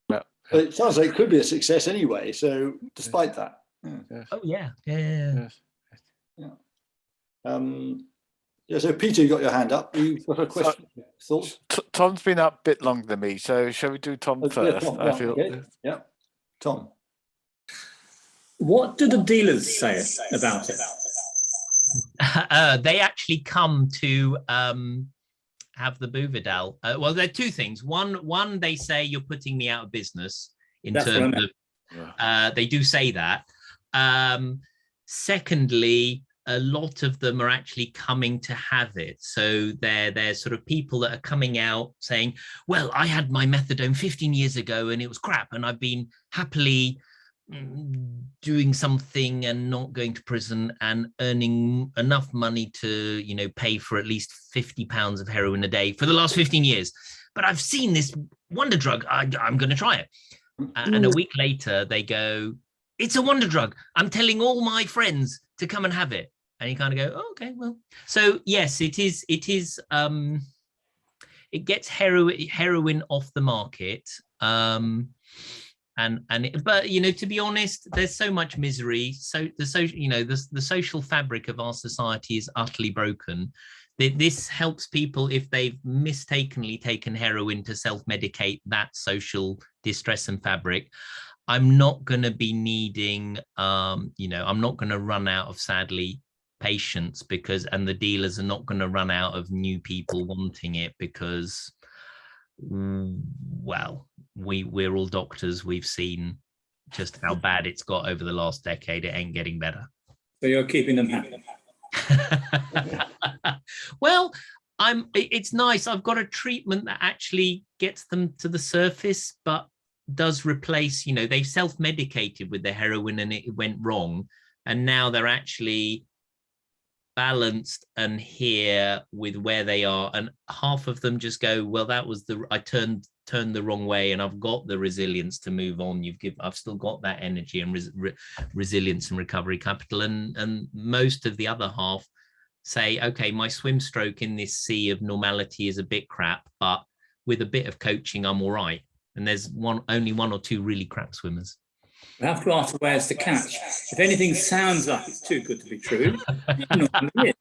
But it sounds like it could be a success anyway. So despite that. Yes. Oh, yeah. Yeah. Yes. Yeah, so Peter, you got your hand up. You've got a question, thought? Tom's been up a bit longer than me, so shall we do Tom first? Tom, I feel. okay. Yeah, Tom. What do the dealers say about it? They actually come to have the Buvidal. Well, there are two things. One, they say you're putting me out of business in terms of. Yeah. They do say that. Secondly, a lot of them are actually coming to have it. So they're sort of people that are coming out saying, well, I had my methadone 15 years ago and it was crap, and I've been happily doing something and not going to prison and earning enough money to, you know, pay for at least £50 of heroin a day for the last 15 years. But I've seen this wonder drug. I'm going to try it. And a week later, they go, it's a wonder drug. I'm telling all my friends to come and have it. And you kind of go, oh, okay, well. So yes, it is. It gets heroin off the market. But you know, to be honest, there's so much misery. So the social fabric of our society is utterly broken. This helps people if they've mistakenly taken heroin to self-medicate that social distress and fabric. I'm not going to be needing, I'm not going to run out of, sadly, patients, and the dealers are not going to run out of new people wanting it, because, well, we're all doctors. We've seen just how bad it's got over the last decade. It ain't getting better. So you're keeping them happy. Well, it's nice. I've got a treatment that actually gets them to the surface, but does replace, they've self-medicated with the heroin and it went wrong. And now they're actually balanced and here with where they are. And half of them just go, well, that was I turned the wrong way, and I've got the resilience to move on. I've still got that energy and resilience and recovery capital. And most of the other half say, okay, my swim stroke in this sea of normality is a bit crap, but with a bit of coaching, I'm all right. And there's only one or two really crap swimmers. We have to ask the where's the catch. If anything sounds like it's too good to be true, it normally is.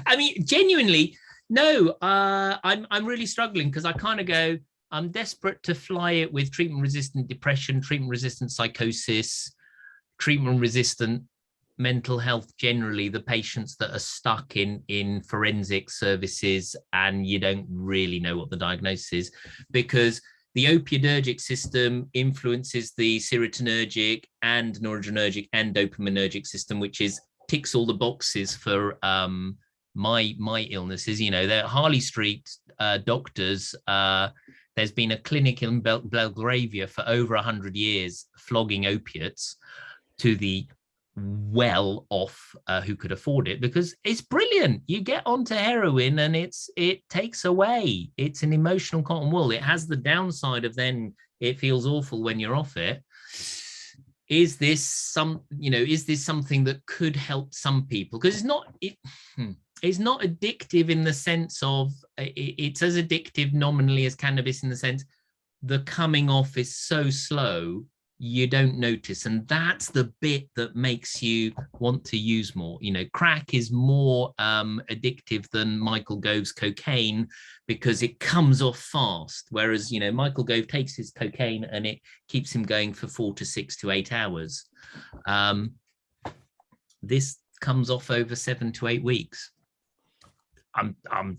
I mean, genuinely, no. I'm really struggling because I kind of go, I'm desperate to fly it with treatment-resistant depression, treatment-resistant psychosis, treatment-resistant mental health generally, the patients that are stuck in forensic services and you don't really know what the diagnosis is, because the opioidergic system influences the serotonergic and noradrenergic and dopaminergic system, which is ticks all the boxes for my illnesses. You know, they're Harley Street doctors. There's been a clinic in Belgravia for over 100 years flogging opiates to the well-off who could afford it, because it's brilliant. You get onto heroin and it takes away. It's an emotional cotton wool. It has the downside of then it feels awful when you're off it. Is this something that could help some people? Because it's not addictive in the sense of it's as addictive nominally as cannabis, in the sense the coming off is so slow you don't notice, and that's the bit that makes you want to use more. You know, crack is more addictive than Michael Gove's cocaine because it comes off fast, whereas, you know, Michael Gove takes his cocaine and it keeps him going for 4 to 6 to 8 hours. This comes off over 7 to 8 weeks.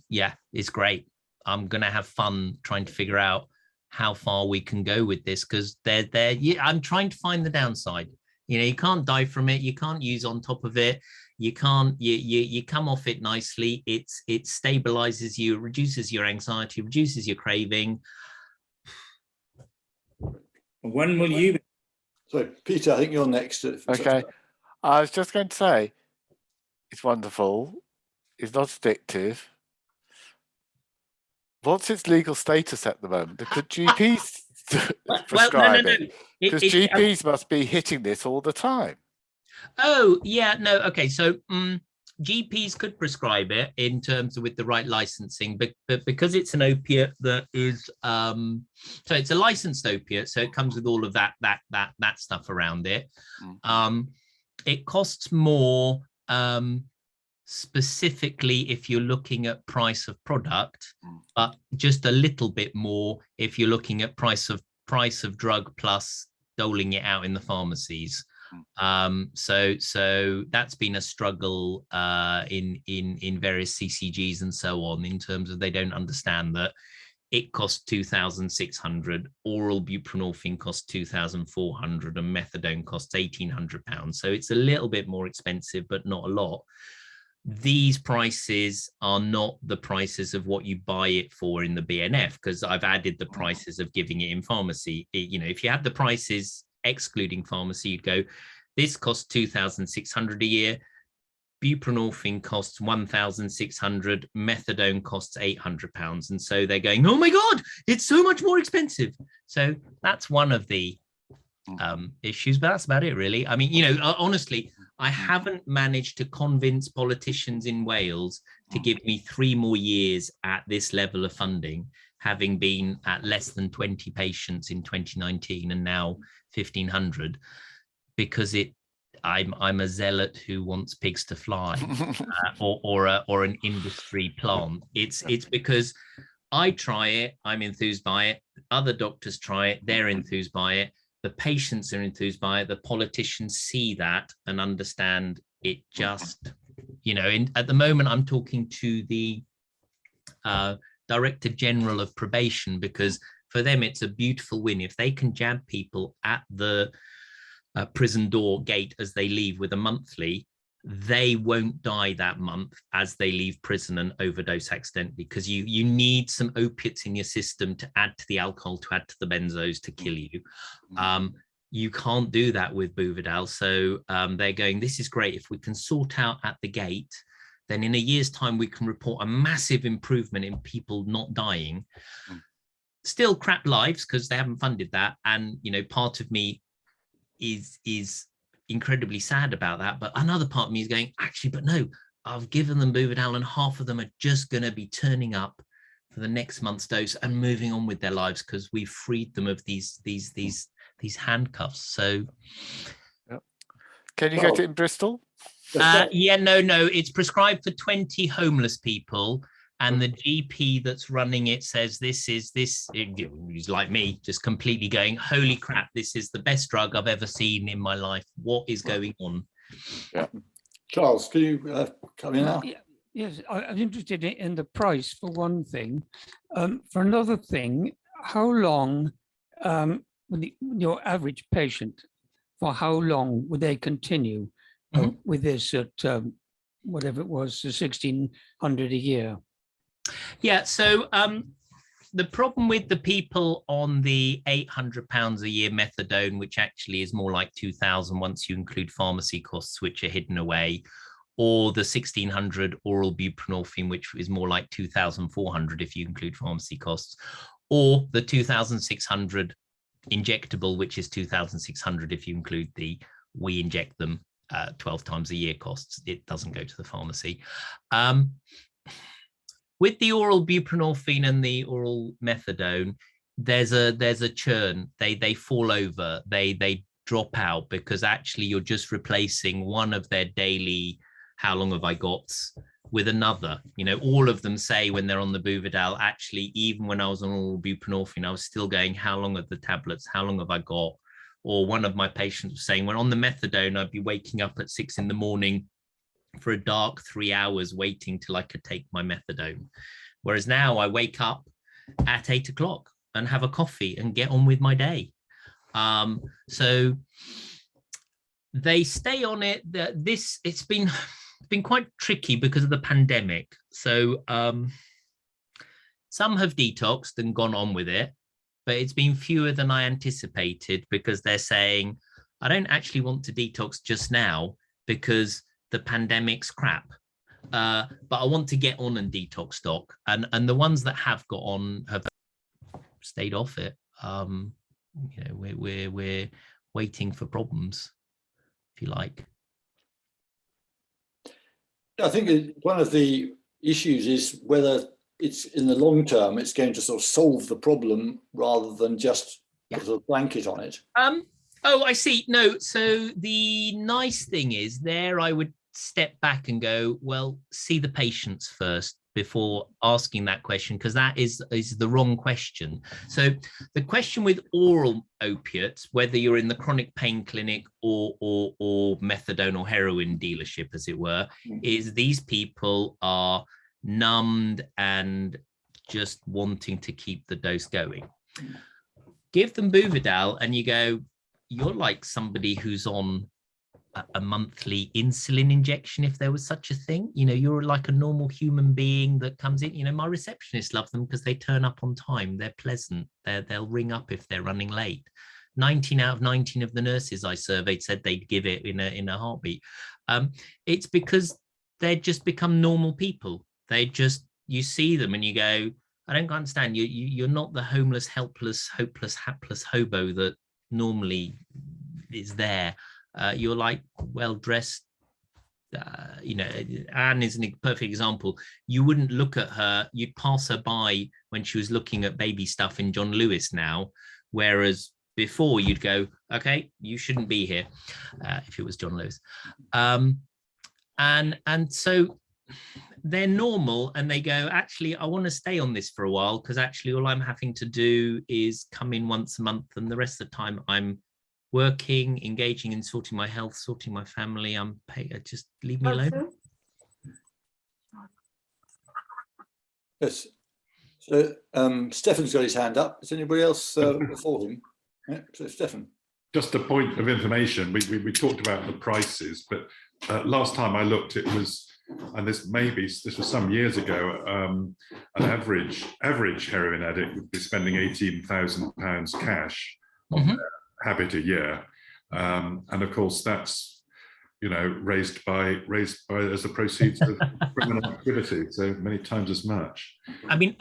Yeah, it's great. I'm gonna have fun trying to figure out how far we can go with this, because I'm trying to find the downside. You know, you can't die from it, you can't use on top of it, you can't, you come off it nicely. It stabilizes you, reduces your anxiety, reduces your craving. When will you be? So Peter, I think you're next. Okay, I was just going to say, it's wonderful, it's not addictive. What's its legal status at the moment? Could GPs prescribe it? Because GPs must be hitting this all the time. Oh, yeah, no, okay. So GPs could prescribe it in terms of with the right licensing, but because it's an opiate that is, so it's a licensed opiate, so it comes with all of that stuff around it. It costs more, specifically if you're looking at price of product, but just a little bit more if you're looking at price of drug plus doling it out in the pharmacies. So that's been a struggle in various CCGs and so on, in terms of they don't understand that it costs 2,600, oral buprenorphine costs 2,400, and methadone costs £1,800. So it's a little bit more expensive, but not a lot. These prices are not the prices of what you buy it for in the BNF, because I've added the prices of giving it in pharmacy. You know, if you had the prices excluding pharmacy, you'd go, this costs 2,600 a year, buprenorphine costs 1,600, methadone costs £800. And so they're going, oh my God, it's so much more expensive. So that's one of the issues, but that's about it, really. I mean, you know, honestly, I haven't managed to convince politicians in Wales to give me 3 more years at this level of funding, having been at less than 20 patients in 2019 and now 1,500, because I'm a zealot who wants pigs to fly, or an industry plant. It's because I try it, I'm enthused by it. Other doctors try it, they're enthused by it. The patients are enthused by it. The politicians see that and understand it. Just, you know, at the moment, I'm talking to the Director General of Probation, because for them, it's a beautiful win. If they can jab people at the prison door gate as they leave with a monthly, they won't die that month as they leave prison and overdose accidentally, because you need some opiates in your system to add to the alcohol, to add to the benzos to kill you. You can't do that with Buvidal. So they're going, this is great. If we can sort out at the gate, then in a year's time, we can report a massive improvement in people not dying. Still crap lives because they haven't funded that. And, you know, part of me is incredibly sad about that, but another part of me is going, actually, but no, I've given them Buvidal and half of them are just going to be turning up for the next month's dose and moving on with their lives because we've freed them of these handcuffs. So can you get it in Bristol? yeah, no, it's prescribed for 20 homeless people, and the GP that's running it says he's like me, just completely going, holy crap, this is the best drug I've ever seen in my life. What is going on? Yeah. Charles, can you come in now? Yes, I'm interested in the price for one thing. For another thing, how long, your average patient, for how long would they continue with this at whatever it was, $1,600 a year? Yeah, so the problem with the people on the £800 a year methadone, which actually is more like 2,000 once you include pharmacy costs, which are hidden away, or the 1,600 oral buprenorphine, which is more like 2,400 if you include pharmacy costs, or the 2,600 injectable, which is 2,600 if you include we inject them 12 times a year costs. It doesn't go to the pharmacy. With the oral buprenorphine and the oral methadone, there's a churn. They fall over. They drop out because actually you're just replacing one of their daily how long have I got with another. All of them say when they're on the Buvidal, actually, even when I was on oral buprenorphine, I was still going, how long are the tablets? How long have I got? Or one of my patients was saying, when on the methadone, I'd be waking up at 6 a.m. for a dark 3 hours waiting till I could take my methadone. Whereas now I wake up at 8 o'clock and have a coffee and get on with my day. So they stay on it. It's been quite tricky because of the pandemic. So some have detoxed and gone on with it, but it's been fewer than I anticipated because they're saying, I don't actually want to detox just now because the pandemic's crap. But I want to get on and detox doc. And the ones that have got on have stayed off it. We're waiting for problems, if you like. I think one of the issues is whether it's in the long term, it's going to sort of solve the problem rather than just put a blanket on it. Oh, I see. No, so the nice thing is there I would step back and go, well, see the patients first before asking that question, because that is the wrong question. So the question with oral opiates, whether you're in the chronic pain clinic or methadone or heroin dealership, as it were, is these people are numbed and just wanting to keep the dose going. Give them Buvidal and you go, you're like somebody who's on a monthly insulin injection, if there was such a thing. You're like a normal human being that comes in. My receptionists love them because they turn up on time. They're pleasant. They'll ring up if they're running late. 19 out of 19 of the nurses I surveyed said they'd give it in a heartbeat. It's because they just become normal people. You see them and you go, I don't understand. You're not the homeless, helpless, hopeless, hapless hobo that normally is there. You're like well-dressed, Anne is a perfect example. You wouldn't look at her, you'd pass her by when she was looking at baby stuff in John Lewis now, whereas before you'd go, okay, you shouldn't be here, if it was John Lewis. And so they're normal and they go, actually, I want to stay on this for a while because actually all I'm having to do is come in once a month and the rest of the time I'm working, engaging in sorting my health, sorting my family. I'm paid. Just leave me alone. Yes. So Stefan's got his hand up. Is anybody else before him? Yeah. So Stefan. Just a point of information. We talked about the prices, but last time I looked, it was, and this was some years ago, an average heroin addict would be spending £18,000 cash on their habit a year, and of course that's raised by as the proceeds of criminal activity, so many times as much. I mean,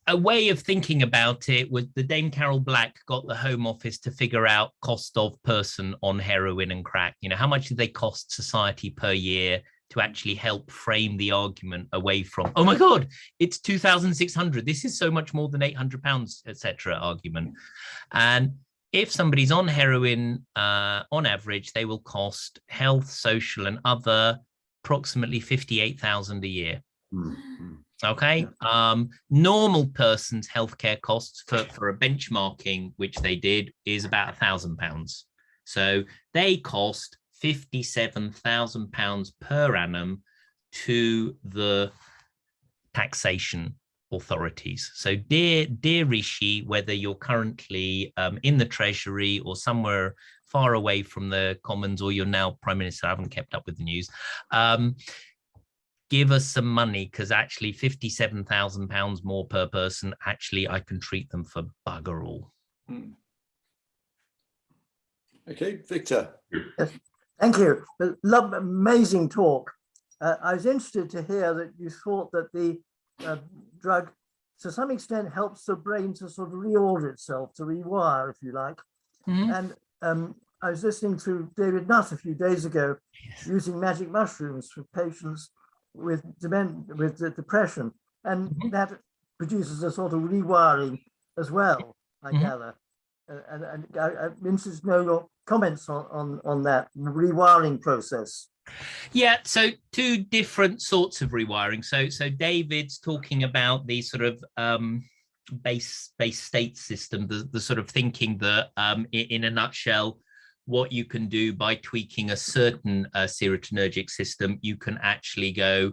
a way of thinking about it was the Dame Carol Black got the Home Office to figure out cost of person on heroin and crack. How much do they cost society per year, to actually help frame the argument away from, oh my God, it's 2,600. This is so much more than £800, etc. argument. And if somebody's on heroin, on average, they will cost health, social, and other approximately 58,000 a year. Okay. Normal person's healthcare costs for a benchmarking, which they did, is about £1,000. So they cost £57,000 per annum to the taxation authorities. So dear Rishi, whether you're currently in the Treasury or somewhere far away from the Commons, or you're now Prime Minister, I haven't kept up with the news, give us some money, because actually £57,000 more per person, actually I can treat them for bugger all. Okay, Victor. Yes. Thank you. Amazing talk. I was interested to hear that you thought that the drug, to some extent, helps the brain to sort of reorder itself, to rewire, if you like. And I was listening to David Nutt a few days ago, using magic mushrooms for patients with depression, and that produces a sort of rewiring as well, I gather. And I'm interested to know your comments on that rewiring process. Yeah, so two different sorts of rewiring. So David's talking about the sort of base state system, the sort of thinking that in a nutshell, what you can do by tweaking a certain serotonergic system, you can actually go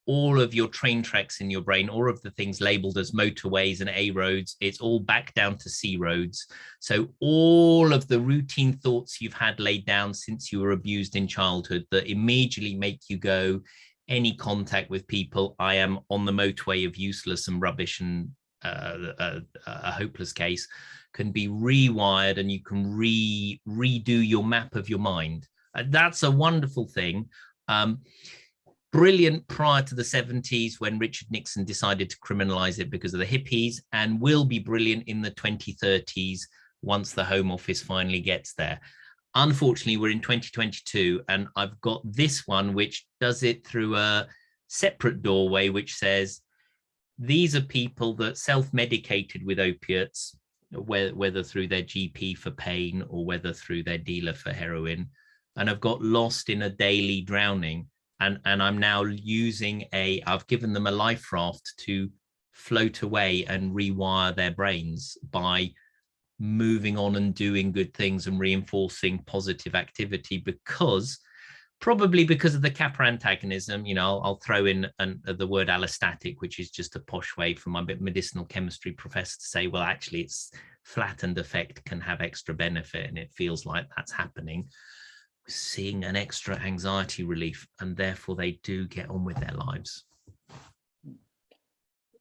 all of your train tracks in your brain, all of the things labeled as motorways and A roads, it's all back down to C roads. So all of the routine thoughts you've had laid down since you were abused in childhood that immediately make you go, any contact with people, I am on the motorway of useless and rubbish and a hopeless case, can be rewired, and you can redo your map of your mind. That's a wonderful thing. Brilliant prior to the 70s when Richard Nixon decided to criminalize it because of the hippies, and will be brilliant in the 2030s once the Home Office finally gets there. Unfortunately, we're in 2022, and I've got this one which does it through a separate doorway, which says these are people that self-medicated with opiates, whether through their GP for pain or whether through their dealer for heroin, and have got lost in a daily drowning. And I'm now using I've given them a life raft to float away and rewire their brains by moving on and doing good things and reinforcing positive activity, probably because of the kappa antagonism. You know, I'll throw in the word allostatic, which is just a posh way for my medicinal chemistry professor to say, well, actually it's flattened effect can have extra benefit, and it feels like that's happening. Seeing an extra anxiety relief, and therefore they do get on with their lives.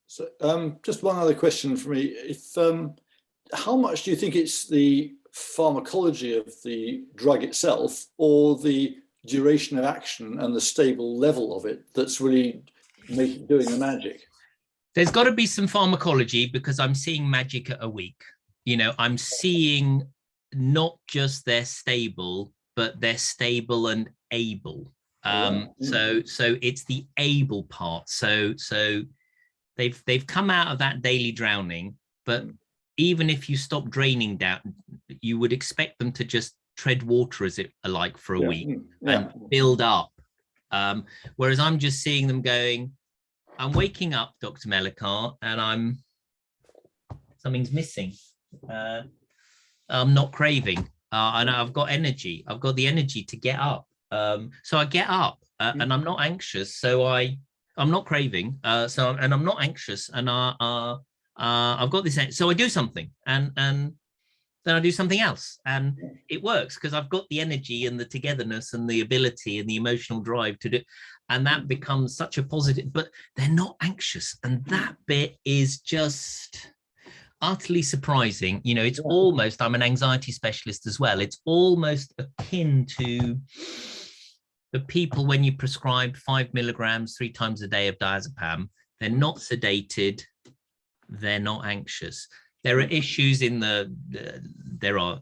So just one other question for me. How much do you think it's the pharmacology of the drug itself, or the duration of action and the stable level of it, that's really doing the magic? There's got to be some pharmacology, because I'm seeing magic at a week. You know, I'm seeing not just they're stable, but they're stable and able. So it's the able part. So they've come out of that daily drowning, but even if you stop draining down, you would expect them to just tread water as it like for a week and build up. Whereas I'm just seeing them going, I'm waking up, Dr. Melichar, and something's missing. I'm not craving. And I've got energy. I've got the energy to get up. So I get up and I'm not anxious. So I'm not craving. And I'm not anxious. And I've got this. So I do something, and then I do something else, and it works because I've got the energy and the togetherness and the ability and the emotional drive to do. And that becomes such a positive. But they're not anxious, and that bit is just utterly surprising. You know, it's almost, I'm an anxiety specialist as well, it's almost akin to the people when you prescribe 5 milligrams 3 times a day of diazepam. They're not sedated, they're not anxious. There are issues in there are,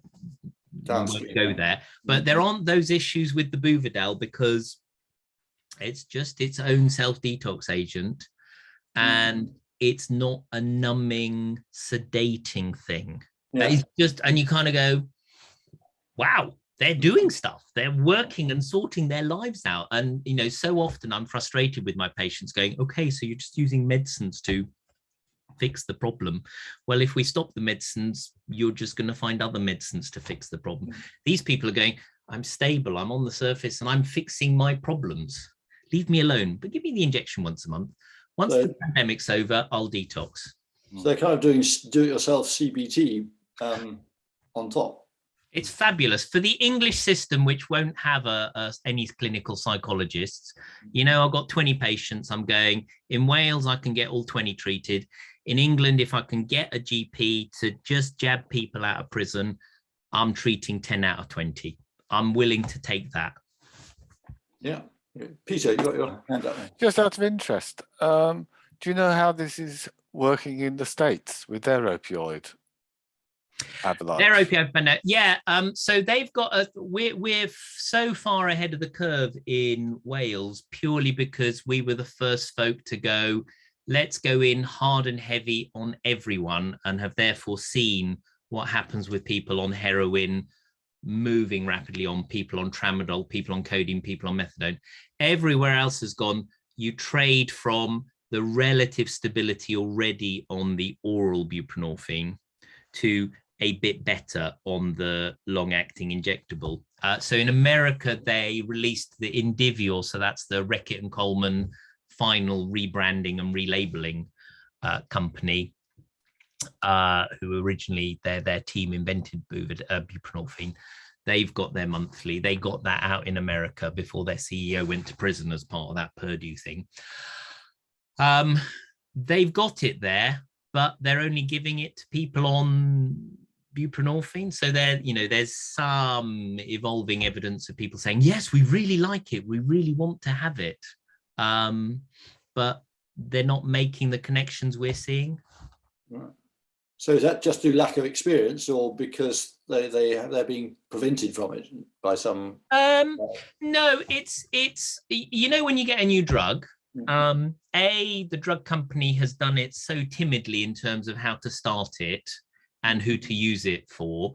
we won't go there, but there aren't those issues with the Buvidal, because it's just its own self-detox agent, and it's not a numbing, sedating thing. Yeah. It's just, and you kind of go, wow, they're doing stuff. They're working and sorting their lives out. And, you know, so often I'm frustrated with my patients going, okay, so you're just using medicines to fix the problem. Well, if we stop the medicines, you're just going to find other medicines to fix the problem. These people are going, I'm stable, I'm on the surface, and I'm fixing my problems. Leave me alone, but give me the injection once a month. Once the pandemic's over, I'll detox. So they're kind of doing do-it-yourself CBT on top. It's fabulous for the English system, which won't have any clinical psychologists. You know, I've got 20 patients. I'm going, in Wales, I can get all 20 treated. In England, if I can get a GP to just jab people out of prison, I'm treating 10 out of 20. I'm willing to take that. Yeah. Peter, you got your hand up there. Just out of interest, do you know how this is working in the States with their opioid avalanche? Their opioid, yeah. So they've got we're so far ahead of the curve in Wales purely because we were the first folk to go, let's go in hard and heavy on everyone, and have therefore seen what happens with people on heroin, moving rapidly on people on tramadol, people on codeine, people on methadone. Everywhere else has gone, you trade from the relative stability already on the oral buprenorphine to a bit better on the long-acting injectable. So in America, they released the Indivior, so that's the Reckitt and Coleman final rebranding and relabeling company, who originally their team invented buprenorphine. They've got their monthly. They got that out in America before their CEO went to prison as part of that Purdue thing. They've got it there, but they're only giving it to people on buprenorphine. So there's some evolving evidence of people saying, yes, we really like it. We really want to have it. But they're not making the connections we're seeing. Right. So is that just through lack of experience, or because they're being prevented from it by some? No, it's you know, when you get a new drug, the drug company has done it so timidly in terms of how to start it and who to use it for.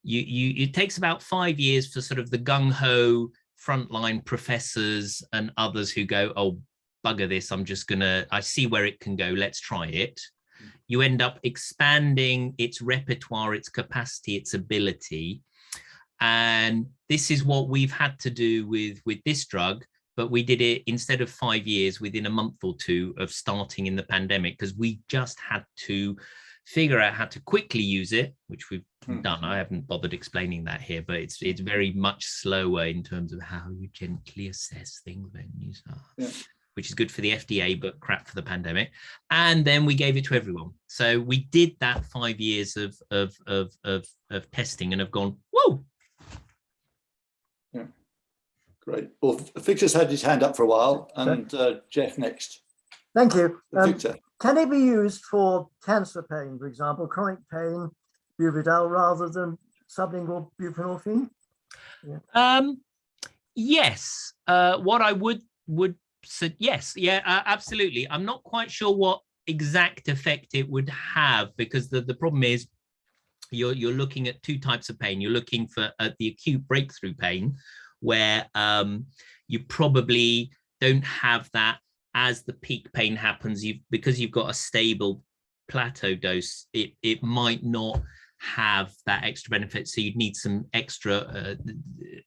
It takes about 5 years for sort of the gung-ho frontline professors and others who go, oh, bugger this, I see where it can go, let's try it. You end up expanding its repertoire, its capacity, its ability. And this is what we've had to do with this drug, but we did it instead of 5 years, within a month or two of starting in the pandemic, because we just had to figure out how to quickly use it, which we've done. I haven't bothered explaining that here, but it's very much slower in terms of how you gently assess things when you start. Yeah. Which is good for the FDA, but crap for the pandemic. And then we gave it to everyone. So we did that 5 years of testing and have gone, whoa. Yeah, great. Well, Victor's had his hand up for a while, and Jeff next. Thank you. Victor. Can it be used for cancer pain, for example, chronic pain, Buvidal, rather than sublingual buprenorphine? Yeah. Yes. What I would so yes, yeah, absolutely. I'm not quite sure what exact effect it would have, because the problem is you're looking at two types of pain. You're looking for the acute breakthrough pain, where you probably don't have that as the peak pain happens. Because you've got a stable plateau dose, it might not have that extra benefit, so you'd need some extra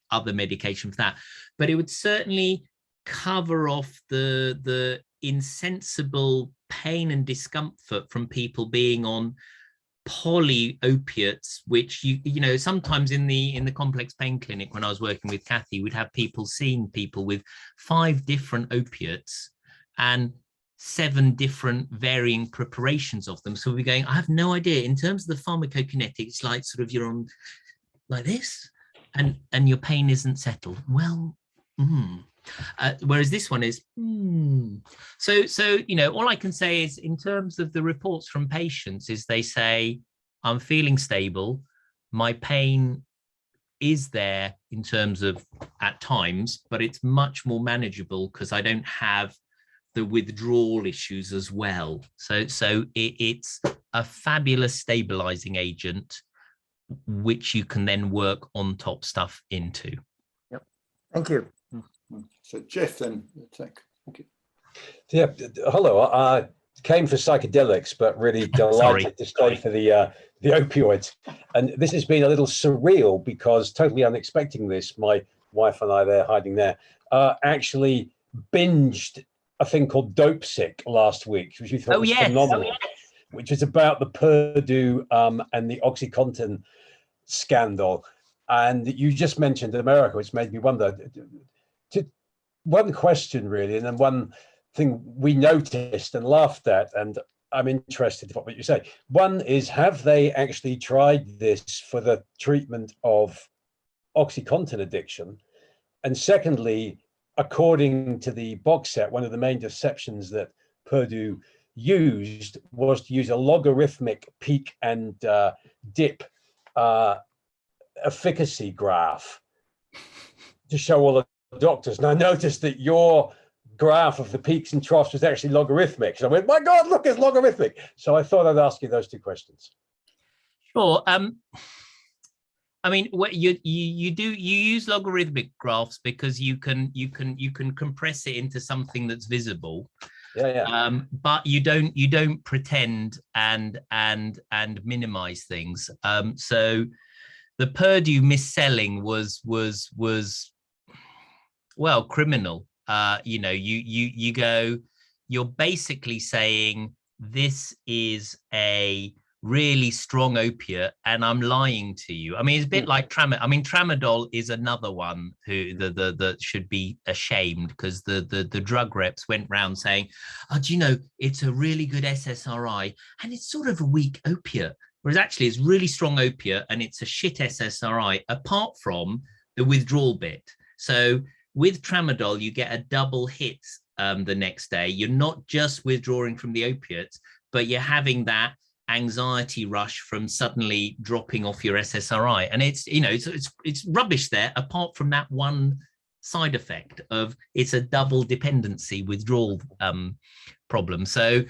other medication for that. But it would certainly cover off the insensible pain and discomfort from people being on poly opiates, which you know sometimes in the complex pain clinic when I was working with Kathy, we'd have seeing people with 5 different opiates and 7 different varying preparations of them. So we're going, I have no idea in terms of the pharmacokinetics, like sort of you're on like this and your pain isn't settled. Well, whereas this one is so you know, all I can say is in terms of the reports from patients is they say, I'm feeling stable, my pain is there in terms of at times, but it's much more manageable because I don't have the withdrawal issues as well. So it's a fabulous stabilizing agent. which you can then work on top stuff into. Yep. Thank you. So Jeff, then, thank you. Yeah, hello. I came for psychedelics, but really delighted to stay for the opioids. And this has been a little surreal because totally unexpecting this. My wife and I, there hiding there, actually binged a thing called Dope Sick last week, which we thought was phenomenal, which is about the Purdue and the OxyContin scandal. And you just mentioned America, which made me wonder. One question really, and then one thing we noticed and laughed at, and I'm interested in what you say. One is, have they actually tried this for the treatment of OxyContin addiction? And secondly, according to the box set, one of the main deceptions that Purdue used was to use a logarithmic peak and dip efficacy graph to show all the doctors. And I noticed that your graph of the peaks and troughs was actually logarithmic. So I went, my God, look, it's logarithmic. So I thought I'd ask you those two questions. Sure. I mean, what you use logarithmic graphs because you can compress it into something that's visible. Yeah. But you don't pretend and minimize things. So the Purdue mis-selling was well, criminal. You're basically saying this is a really strong opiate and I'm lying to you. I mean, it's a bit like tramadol. I mean, tramadol is another one who that should be ashamed, because the drug reps went round saying, oh, do you know, it's a really good SSRI and it's sort of a weak opiate, whereas actually it's really strong opiate and it's a shit SSRI apart from the withdrawal bit. So with tramadol, you get a double hit the next day. You're not just withdrawing from the opiates, but you're having that anxiety rush from suddenly dropping off your SSRI. And it's rubbish there, apart from that one side effect of it's a double dependency withdrawal problem. So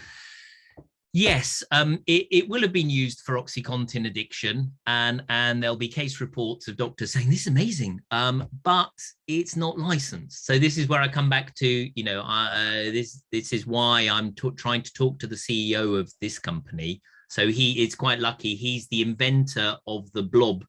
yes, it will have been used for OxyContin addiction, and there'll be case reports of doctors saying this is amazing, but it's not licensed. So this is where I come back to, this is why I'm trying to talk to the CEO of this company. So it's quite lucky. He's the inventor of the blob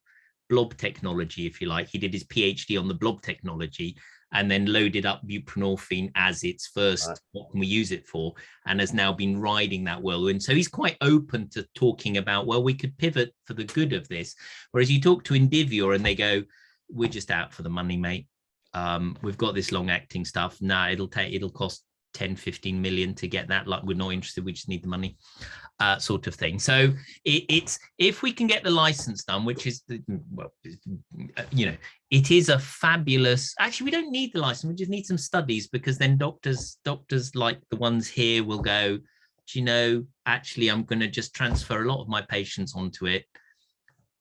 technology, if you like. He did his PhD on the blob technology and then loaded up buprenorphine as its first, what can we use it for, and has now been riding that whirlwind. So he's quite open to talking about, well, we could pivot for the good of this. Whereas you talk to Indivior and they go, we're just out for the money, mate. We've got this long acting stuff. Nah, it'll cost 10, 15 million to get that. Like, we're not interested, we just need the money, sort of thing. So it's, if we can get the license done, which is, it is a fabulous, actually, we don't need the license, we just need some studies, because then doctors like the ones here will go, do you know, actually, I'm going to just transfer a lot of my patients onto it.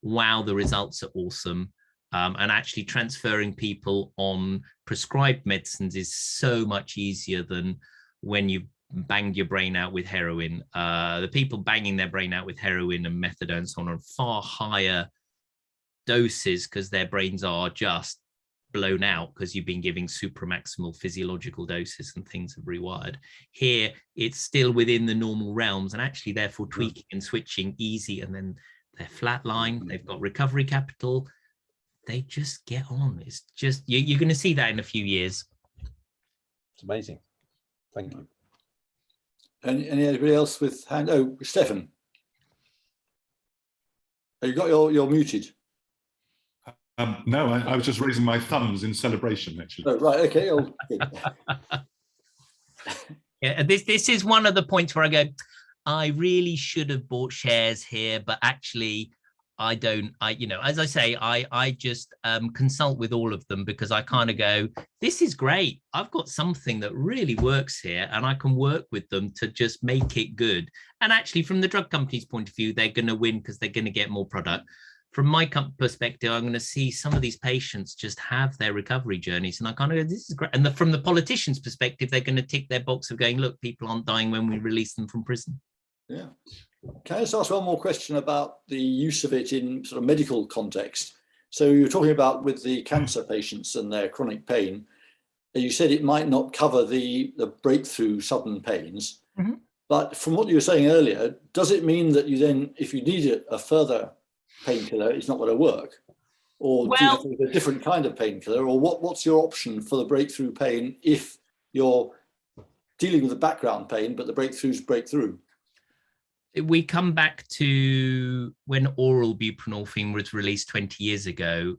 Wow, the results are awesome. And actually transferring people on prescribed medicines is so much easier than when you banged your brain out with heroin. The people banging their brain out with heroin and methadone and so on are far higher doses because their brains are just blown out because you've been giving supramaximal physiological doses and things have rewired. Here, it's still within the normal realms and actually therefore tweaking and switching easy, and then they're flatline, they've got recovery capital, they just get on. It's just, you're going to see that in a few years. It's amazing. Thank you. Anybody else with hand? Oh, Stefan. You got your muted. No, I was just raising my thumbs in celebration, actually. Oh, right, okay. Yeah, this is one of the points where I go, I really should have bought shares here, but actually I don't, as I say, I just consult with all of them because I kind of go, this is great. I've got something that really works here and I can work with them to just make it good. And actually from the drug company's point of view, they're going to win because they're going to get more product. From my perspective, I'm going to see some of these patients just have their recovery journeys. And I kind of go, this is great. And from the politician's perspective, they're going to tick their box of going, look, people aren't dying when we release them from prison. Yeah. Can I just ask one more question about the use of it in sort of medical context? So you're talking about with the cancer patients and their chronic pain, you said it might not cover the breakthrough sudden pains, but from what you were saying earlier, does it mean that you then, if you need a further painkiller, it's not going to work? Or do you have to take a different kind of painkiller? Or what's your option for the breakthrough pain if you're dealing with the background pain, but the breakthroughs break through? We come back to when oral buprenorphine was released 20 years ago.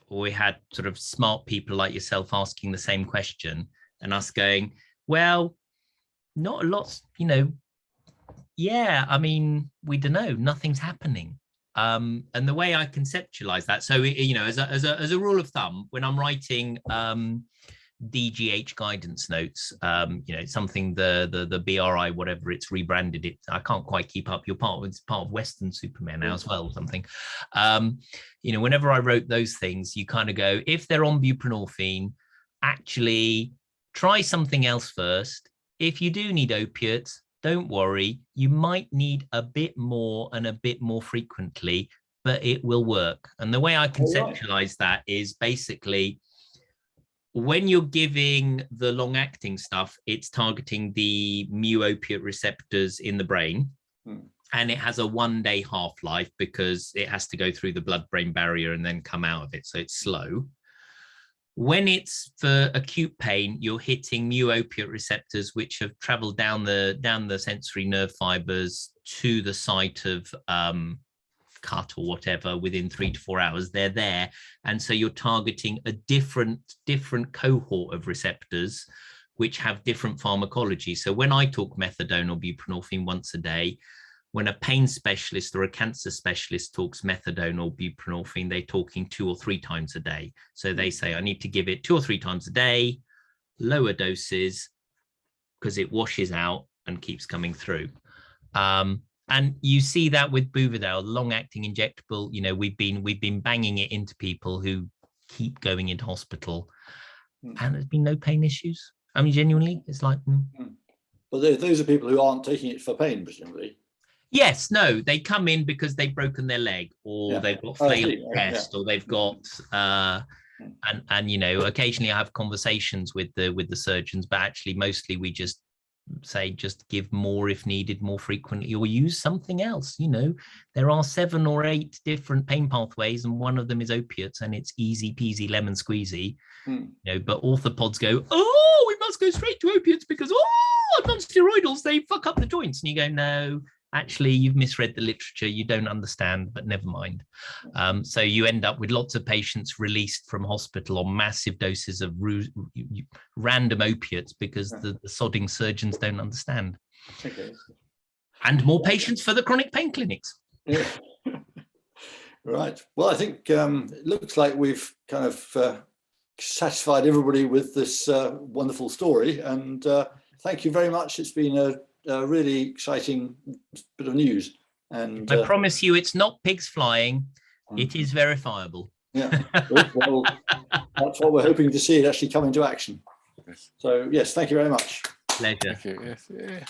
We had sort of smart people like yourself asking the same question and us going, well, not a lot, you know, yeah, I mean, we don't know, nothing's happening. And the way I conceptualize that, so, you know, as a rule of thumb, when I'm writing DGH guidance notes, you know, something the BRI, whatever it's rebranded it, I can't quite keep up. It's part of Western Superman now as well, or something. You know, whenever I wrote those things, you kind of go, if they're on buprenorphine, actually try something else first. If you do need opiates, don't worry, you might need a bit more and a bit more frequently, but it will work. And the way I conceptualize that is basically, when you're giving the long-acting stuff, it's targeting the mu-opiate receptors in the brain, and it has a 1-day half-life because it has to go through the blood-brain barrier and then come out of it, so it's slow. When it's for acute pain, you're hitting mu-opiate receptors, which have traveled down the sensory nerve fibers to the site of cut or whatever within 3 to 4 hours. They're there, and so you're targeting a different cohort of receptors which have different pharmacology. So when I talk methadone or buprenorphine once a day, when a pain specialist or a cancer specialist talks methadone or buprenorphine, they're talking 2 or 3 times a day. So they say, I need to give it 2 or 3 times a day, lower doses, because it washes out and keeps coming through. And you see that with Buvidal, long-acting injectable. You know, we've been banging it into people who keep going into hospital, and there's been no pain issues. I mean, genuinely, it's like. But those are people who aren't taking it for pain, presumably. Yes, no, they come in because they've broken their leg, or they've got flailing chest, or they've got and you know, occasionally I have conversations with the surgeons, but actually mostly we just say, just give more if needed, more frequently, or use something else. You know, there are 7 or 8 different pain pathways, and one of them is opiates, and it's easy peasy lemon squeezy. You know, but orthopods go, oh, we must go straight to opiates because I'm on steroidals, they fuck up the joints. And you go, no, actually, you've misread the literature, you don't understand, but never mind. So you end up with lots of patients released from hospital on massive doses of random opiates because the sodding surgeons don't understand. And more patients for the chronic pain clinics. Right. Well, I think it looks like we've kind of satisfied everybody with this wonderful story. And thank you very much. It's been a really exciting bit of news, and I promise you it's not pigs flying, it is verifiable. Yeah, well, that's what we're hoping to see, it actually come into action. So yes, thank you very much. Pleasure. Thank you. Yes, yeah.